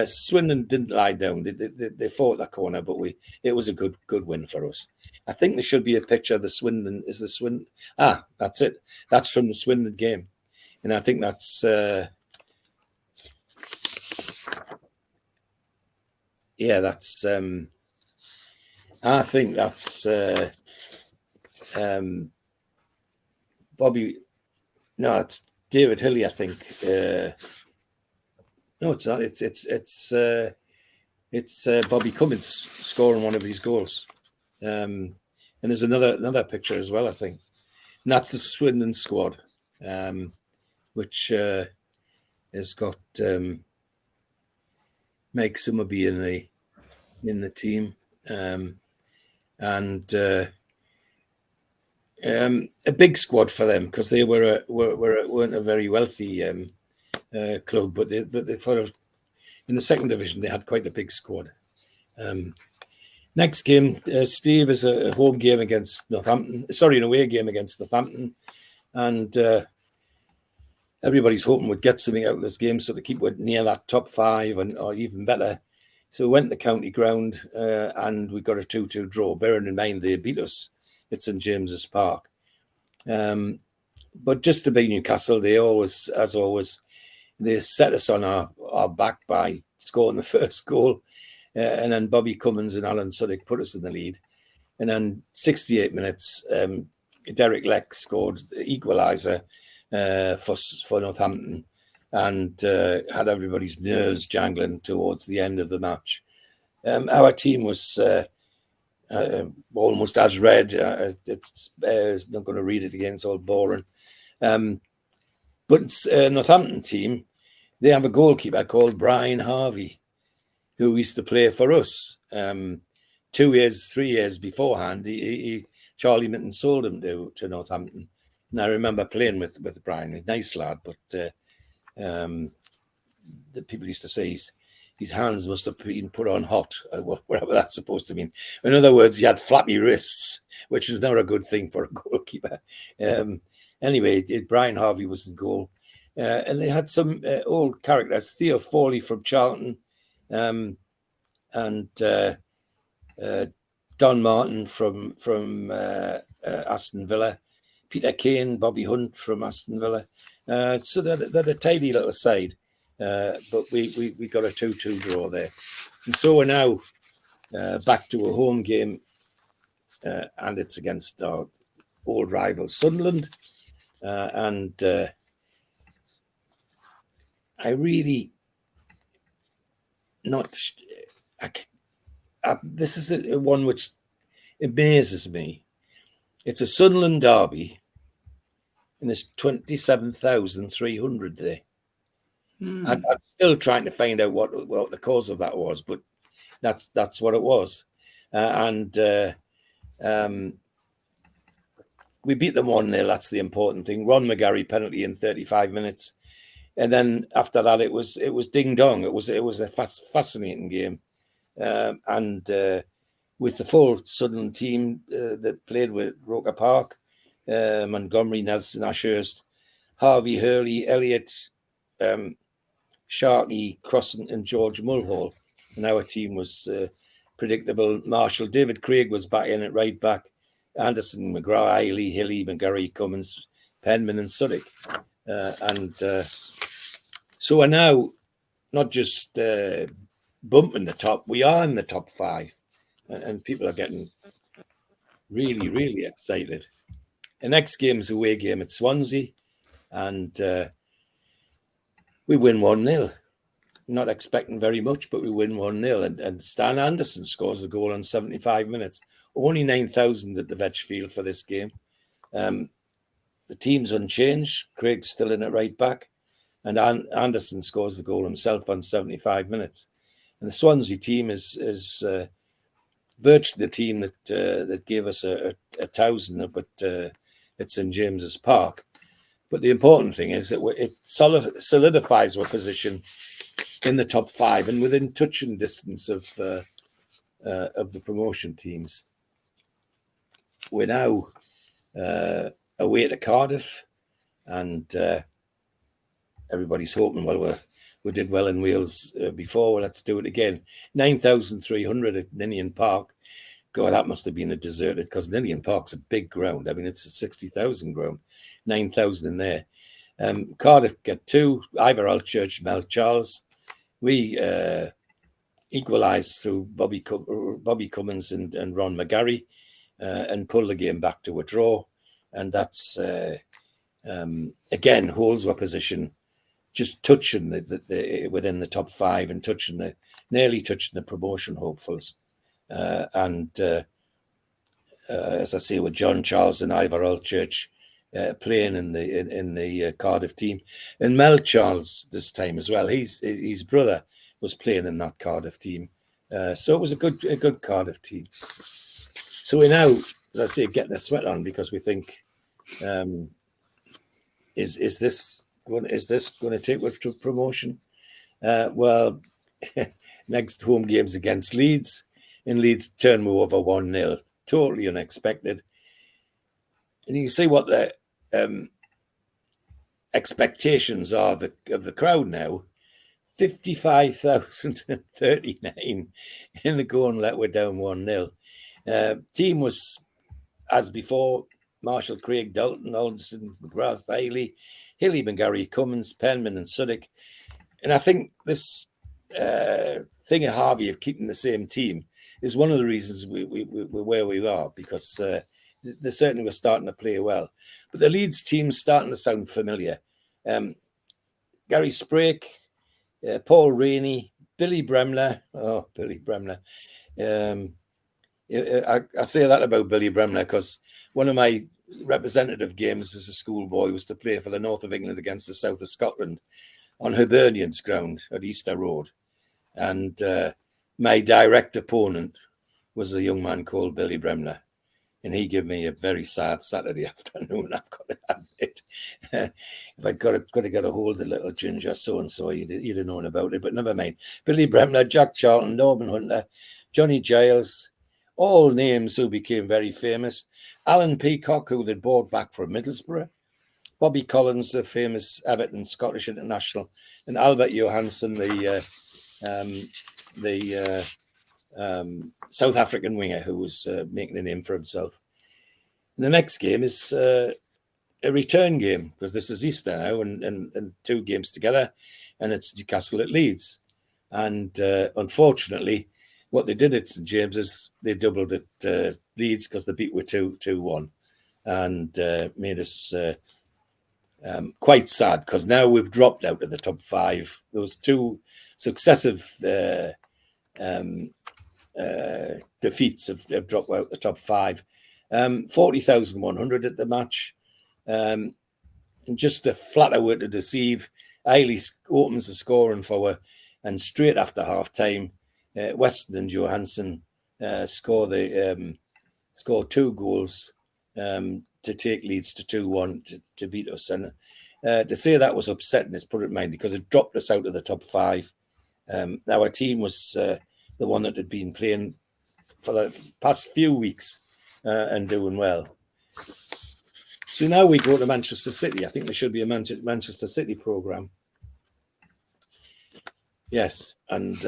Speaker 3: Swindon didn't lie down. They fought that corner, but it was a good win for us. I think there should be a picture of the Swindon. Is the Swindon? That's it. That's from the Swindon game, and I think that's that's. I think that's Bobby. No, it's David Hilly, I think. No, it's not. It's Bobby Cummins scoring one of these goals. And there's another picture as well, I think. And that's the Swindon squad, which has got Mike Summerby in the team, and a big squad for them because they weren't a very wealthy club, but they in the second division they had quite a big squad. Next game, Steve, is a home game against Northampton. Sorry, an away game against Northampton, and everybody's hoping we'd get something out of this game so to keep it near that top 5 or even better. So we went to County Ground and we got a 2-2 draw. Bearing in mind they beat us at St James's Park. But just to beat Newcastle, they always, as always, they set us on our back by scoring the first goal. And then Bobby Cummins and Alan Suddick put us in the lead. And then 68 minutes, Derek Leck scored the equaliser for Northampton and had everybody's nerves jangling towards the end of the match. Our team was almost as read. It's not going to read it again, it's all boring. But Northampton team, they have a goalkeeper called Brian Harvey, who used to play for us 3 years beforehand. Charlie Minton sold him to Northampton. And I remember playing with Brian, a nice lad, but the people used to say his hands must have been put on hot, whatever that's supposed to mean. In other words, he had flappy wrists, which is not a good thing for a goalkeeper. Anyway, Brian Harvey was the goal. And they had some old characters, Theo Fawley from Charlton, and Don Martin from Aston Villa, Peter Kane, Bobby Hunt from Aston Villa. So they're a tidy little side, but we got a 2-2 draw there. And so we're now back to a home game and it's against our old rival Sunderland. And I really not. This is a one which amazes me. It's a Sunderland derby, and there's 27,300 there. I'm still trying to find out what the cause of that was, but that's what it was. We beat them 1-0. That's the important thing. Ron McGarry penalty in 35 minutes, and then after that it was ding dong. It was a fascinating game, and with the full Sunderland team that played with Roker Park, Montgomery, Nelson, Ashurst, Harvey, Hurley, Elliott, Sharkey, Crossan, and George Mulhall. And our team was predictable. Marshall, David Craig was back in at right back. Anderson, McGrath, Eiley, Hilly, McGarry, Cummins, Penman, and Suddick. So we're now not just bumping the top, we are in the top 5. And people are getting really, really excited. The next game's away game at Swansea. And we win 1-0. Not expecting very much, but we win 1-0. And Stan Anderson scores the goal in 75 minutes. Only 9,000 at the Vetch Field for this game. The team's unchanged. Craig's still in at right back. And Anderson scores the goal himself on 75 minutes. And the Swansea team is virtually the team that gave us a 1,000 but at St James's Park. But the important thing is that it solidifies our position in the top 5 and within touching distance of the promotion teams. We're now away to Cardiff, and everybody's hoping, well, we did well in Wales before, well, let's do it again. 9,300 at Ninian Park. God, that must have been a deserted, because Ninian Park's a big ground. I mean, it's a 60,000 ground. 9,000 in there. Cardiff get 2, Ivor Altchurch, Mel Charles. We equalised through Bobby Cummins and Ron McGarry and pull the game back to a draw. And that's, again, holds our position, just touching the within the top 5 and nearly touching the promotion hopefuls. As I say, with John Charles and Ivor Altchurch playing in the Cardiff team, and Mel Charles this time as well. His brother was playing in that Cardiff team, so it was a good Cardiff team. So we now, as I say, getting a sweat on because we think, is this going to take us to promotion? Well, next home game's against Leeds. And Leeds turn me over 1-0, totally unexpected. And you can see what the expectations are of the crowd now. 55,039 in the go and let we're down 1-0. Team was, as before, Marshall, Craig, Dalton, Alderson, McGrath, Eiley, Hilly, McGarry, Cummins, Penman, and Suddick. And I think this thing of Harvey of keeping the same team is one of the reasons we're where we are, because they certainly were starting to play well. But the Leeds team's starting to sound familiar. Gary Sprake, Paul Rainey, Billy Bremner. Oh, Billy Bremner. I say that about Billy Bremner because one of my representative games as a schoolboy was to play for the North of England against the South of Scotland on Hibernian's ground at Easter Road. And my direct opponent was a young man called Billy Bremner. And he gave me a very sad Saturday afternoon, I've got to admit. If I'd got to get a hold of the little ginger so-and-so, you'd have known about it, but never mind. Billy Bremner, Jack Charlton, Norman Hunter, Johnny Giles, all names who became very famous. Alan Peacock, who they'd brought back from Middlesbrough. Bobby Collins, the famous Everton Scottish international. And Albert Johansson, the South African winger who was making a name for himself. And the next game is a return game because this is Easter now and 2 games together, and it's Newcastle at Leeds. And unfortunately, what they did at St James is they doubled at Leeds because they beat with 2-1 and made us quite sad because now we've dropped out of the top 5. Those 2 successive defeats have dropped out the top 5. 40,100 at the match. And just a flatter way to deceive, Eiley opens the scoring for her, and straight after half time, Weston and Johansson score 2 goals to take Leeds to 2-1 to beat us. And to say that was upsetting is put it in mind because it dropped us out of the top 5. Our team was the one that had been playing for the past few weeks and doing well. So now we go to Manchester City. I think there should be a Manchester City programme. Yes, and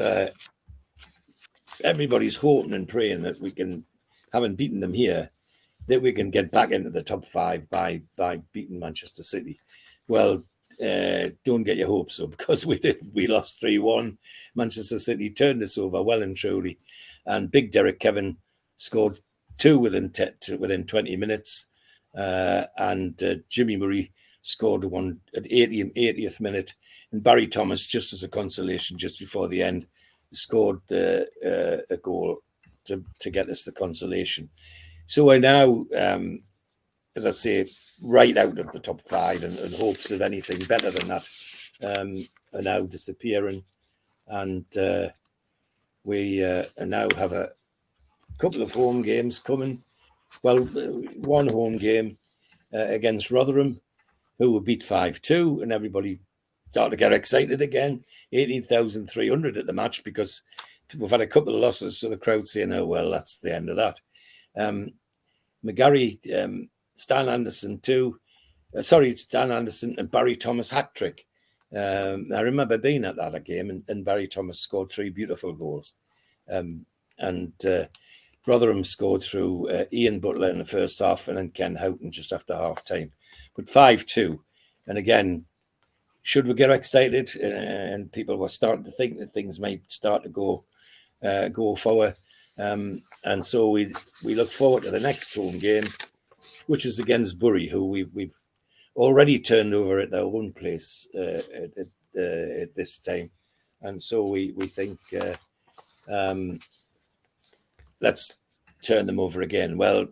Speaker 3: everybody's hoping and praying that we can, having beaten them here, that we can get back into the top 5 by beating Manchester City. Well, don't get your hopes up because we didn't. We lost 3-1. Manchester City turned us over well and truly, and Big Derek Kevin scored 2 within 20 minutes, and Jimmy Murray scored 1 at 80th minute, and Barry Thomas, just as a consolation, just before the end, scored a goal to get us the consolation. So we're now, as I say, right out of the top 5, and hopes of anything better than that are now disappearing. And we now have a couple of home games coming. Well, one home game against Rotherham, who were beat 5-2, and everybody started to get excited again. 18,300 at the match because we've had a couple of losses, so the crowd saying, "Oh well, that's the end of that." McGarry, Stan Anderson and Barry Thomas hat trick. I remember being at that game, and Barry Thomas scored 3 beautiful goals, and Rotherham scored through Ian Butler in the first half, and then Ken Houghton just after half time. But 5-2, and again, should we get excited? And people were starting to think that things might start to go forward. And so we look forward to the next home game, which is against Bury, who we've already turned over at their own place at this time. And so we think, let's turn them over again. Well,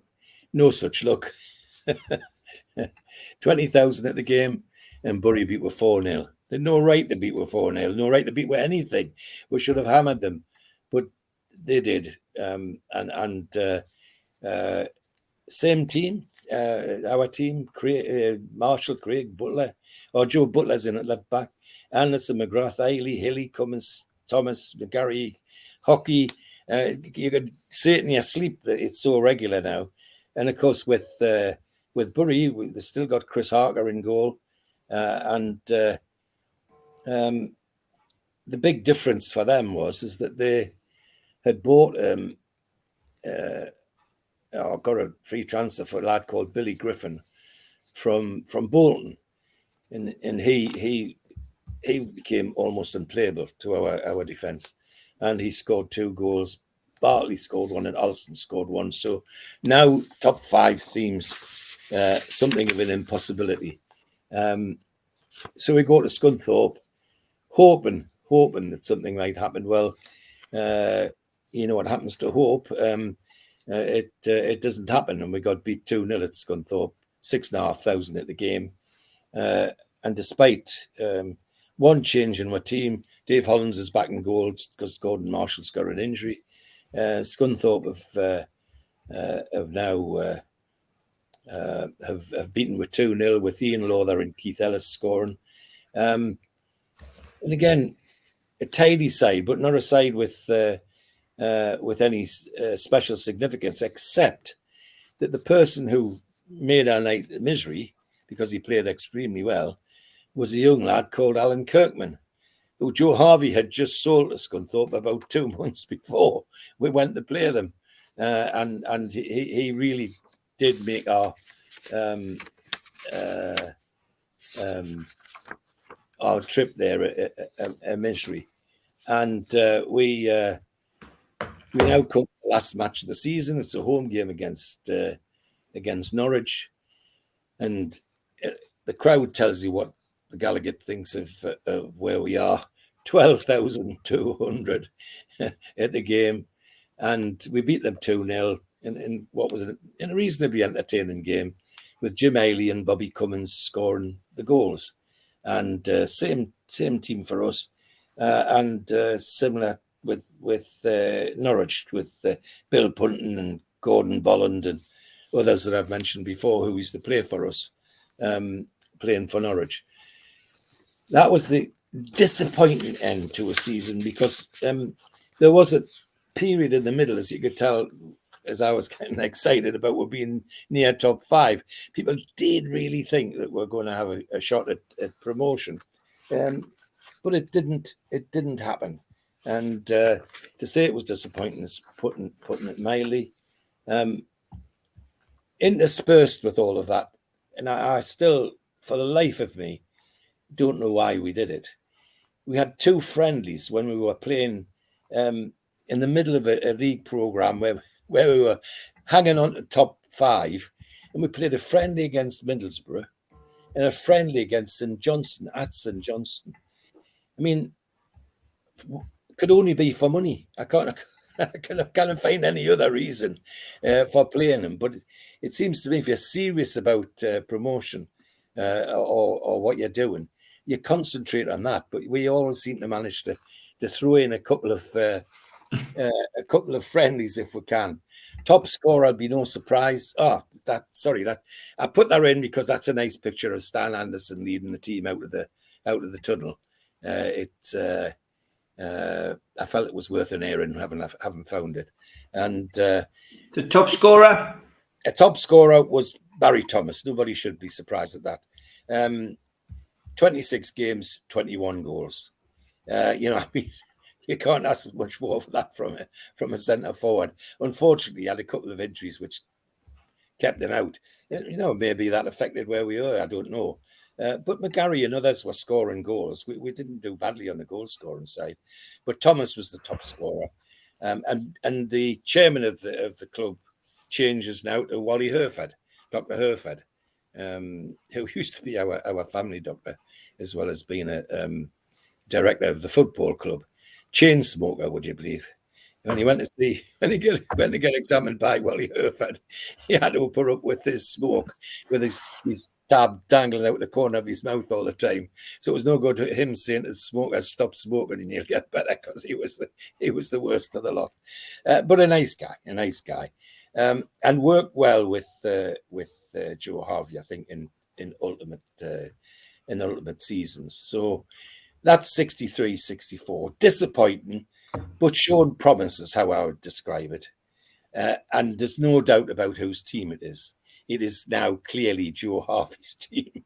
Speaker 3: no such luck. 20,000 at the game, and Bury beat with 4-0. They had no right to beat with 4-0, no right to beat with anything. We should have hammered them, but they did. Same team, our team, Marshall, Craig, Butler, or Joe Butler's in at left back, Anderson, McGrath, Eiley, Hilly, Cummins, Thomas, McGarry, Hockey. You could say it in your sleep that it's so regular now. And of course, with Bury, they've still got Chris Harker in goal. And the big difference for them is that they had bought got a free transfer for a lad called Billy Griffin from Bolton, and he became almost unplayable to our defence, and he scored 2 goals. Bartley scored 1 and Alston scored 1. So now top 5 seems something of an impossibility. So we go to Scunthorpe, hoping that something might happen. Well, you know what happens to hope. It doesn't happen, and we got beat 2-0 at Scunthorpe, 6,500 at the game. And despite one change in my team, Dave Hollins is back in goal because Gordon Marshall's got an injury. Scunthorpe have now have beaten with 2-0 with Ian Lawther and Keith Ellis scoring. And again, a tidy side, but not a side with any special significance, except that the person who made our night misery, because he played extremely well, was a young lad called Alan Kirkman, who Joe Harvey had just sold to Scunthorpe about 2 months before we went to play them. And he really did make our trip there a misery. And we We now come to the last match of the season. It's a home game against Norwich, and the crowd tells you what the Gallagher thinks of where we are. 12,200 at the game, and we beat them 2-0 in what was in a reasonably entertaining game, with Jim Ailey and Bobby Cummins scoring the goals. And same team for us, and similar with Norwich, with Bill Punton and Gordon Bolland and others that I've mentioned before who used to play for us, playing for Norwich. That was the disappointing end to a season, because there was a period in the middle, as you could tell, as I was getting excited about we're being near top 5. People did really think that we're going to have a shot at promotion, but it didn't happen. And to say it was disappointing is putting it mildly. Interspersed with all of that, and I still, for the life of me, don't know why we did it. We had 2 friendlies when we were playing in the middle of a league programme where we were hanging on to top 5, and we played a friendly against Middlesbrough and a friendly against St Johnstone at St Johnstone. I mean, it could only be for money. I can't find any other reason for playing them. But it seems to me, if you're serious about promotion or what you're doing, you concentrate on that. But we always seem to manage to throw in a couple of friendlies if we can. Top scorer, I'd be no surprise. I put that in because that's a nice picture of Stan Anderson leading the team out of the tunnel. I felt it was worth an airing, haven't found it. And
Speaker 2: the top scorer?
Speaker 3: A top scorer was Barry Thomas. Nobody should be surprised at that. 26 games, 21 goals. You can't ask much more for that from a centre forward. Unfortunately, he had a couple of injuries which kept him out. Maybe that affected where we were. I don't know. But McGarry and others were scoring goals. We didn't do badly on the goal scoring side, but Thomas was the top scorer. And the chairman of the club changes now to Wally Herford, Dr. Herford, who used to be our family doctor, as well as being a director of the football club. Chain smoker, would you believe? When he went to get examined by Wally Herford, he had to put up with his smoke, with his tab dangling out the corner of his mouth all the time. So it was no good to him saying to smokers, stop smoking and you'll get better, because he was the worst of the lot. But a nice guy, and worked well with Joe Harvey, I think, in ultimate seasons. So that's 63-64. Disappointing, but showing promise is how I would describe it. And there's no doubt about whose team it is. It is now clearly Joe Harvey's team.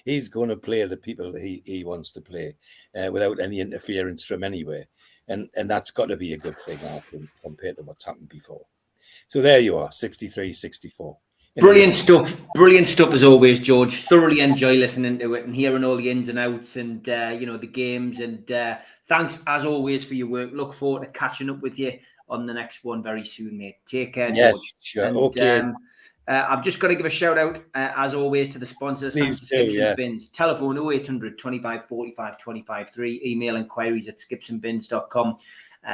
Speaker 3: He's going to play the people that he wants to play without any interference from anywhere. And that's got to be a good thing, I think, compared to what's happened before. So there you are, 63-64.
Speaker 2: Brilliant stuff as always, George. Thoroughly enjoy listening to it and hearing all the ins and outs and the games. And thanks as always for your work. Look forward to catching up with you on the next one very soon, mate. Take care, George.
Speaker 3: Yes, sure.
Speaker 2: And,
Speaker 3: okay.
Speaker 2: I've just got to give a shout out, as always, to the sponsors. Thanks to Skips and Bins. Telephone 0800 25 45 25 3. Email inquiries at skipsandbins.com.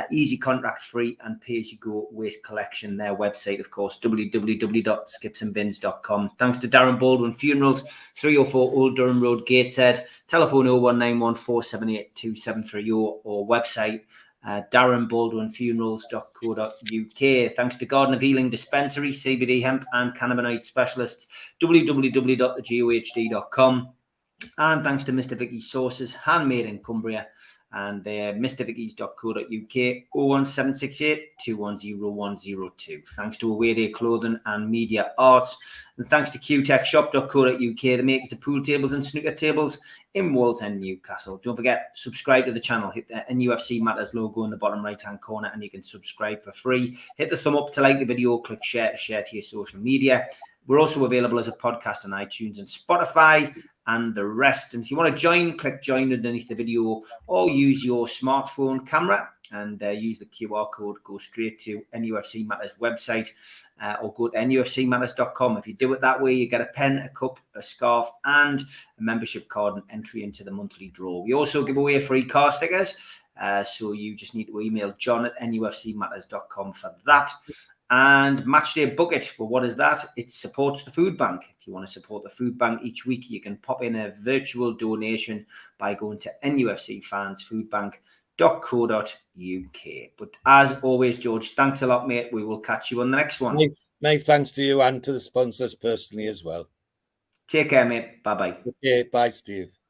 Speaker 2: Easy, contract free, and pay as you go waste collection. Their website, of course, www.skipsandbins.com. Thanks to Darren Baldwin Funerals, 304 Old Durham Road, Gateshead. Telephone 01914 478 2730 or website darrenbaldwinfunerals.co.uk. Thanks to Garden of Healing Dispensary, CBD hemp and cannabinoid specialists, www.thegohd.com. And thanks to Mr. Vicky's Sauces, handmade in Cumbria, and they're mrvickies.co.uk, 01768 210102. Thanks to Away Day Clothing and Media Arts, and thanks to qtechshop.co.uk, the makers of pool tables and snooker tables in Wallsend, Newcastle. Don't forget, subscribe to the channel. Hit the NUFC Matters logo in the bottom right hand corner and you can subscribe for free. Hit the thumb up to like the video, click share to your social media. We're also available as a podcast on iTunes and Spotify. and the rest. And if you want to join, click join underneath the video, or use your smartphone camera and use the QR code, go straight to NUFC Matters website, or go to nufcmatters.com. If you do it that way, you get a pen, a cup, a scarf, and a membership card and entry into the monthly draw. We also give away free car stickers, so you just need to email john@nufcmatters.com for that. And Matchday Bucket, well, what is that? It supports the food bank. If you want to support the food bank each week, you can pop in a virtual donation by going to nufcfansfoodbank.co.uk. But as always, George, thanks a lot, mate. We will catch you on the next one.
Speaker 3: My thanks to you and to the sponsors personally as well.
Speaker 2: Take care, mate. Bye-bye.
Speaker 3: Okay, bye, Steve.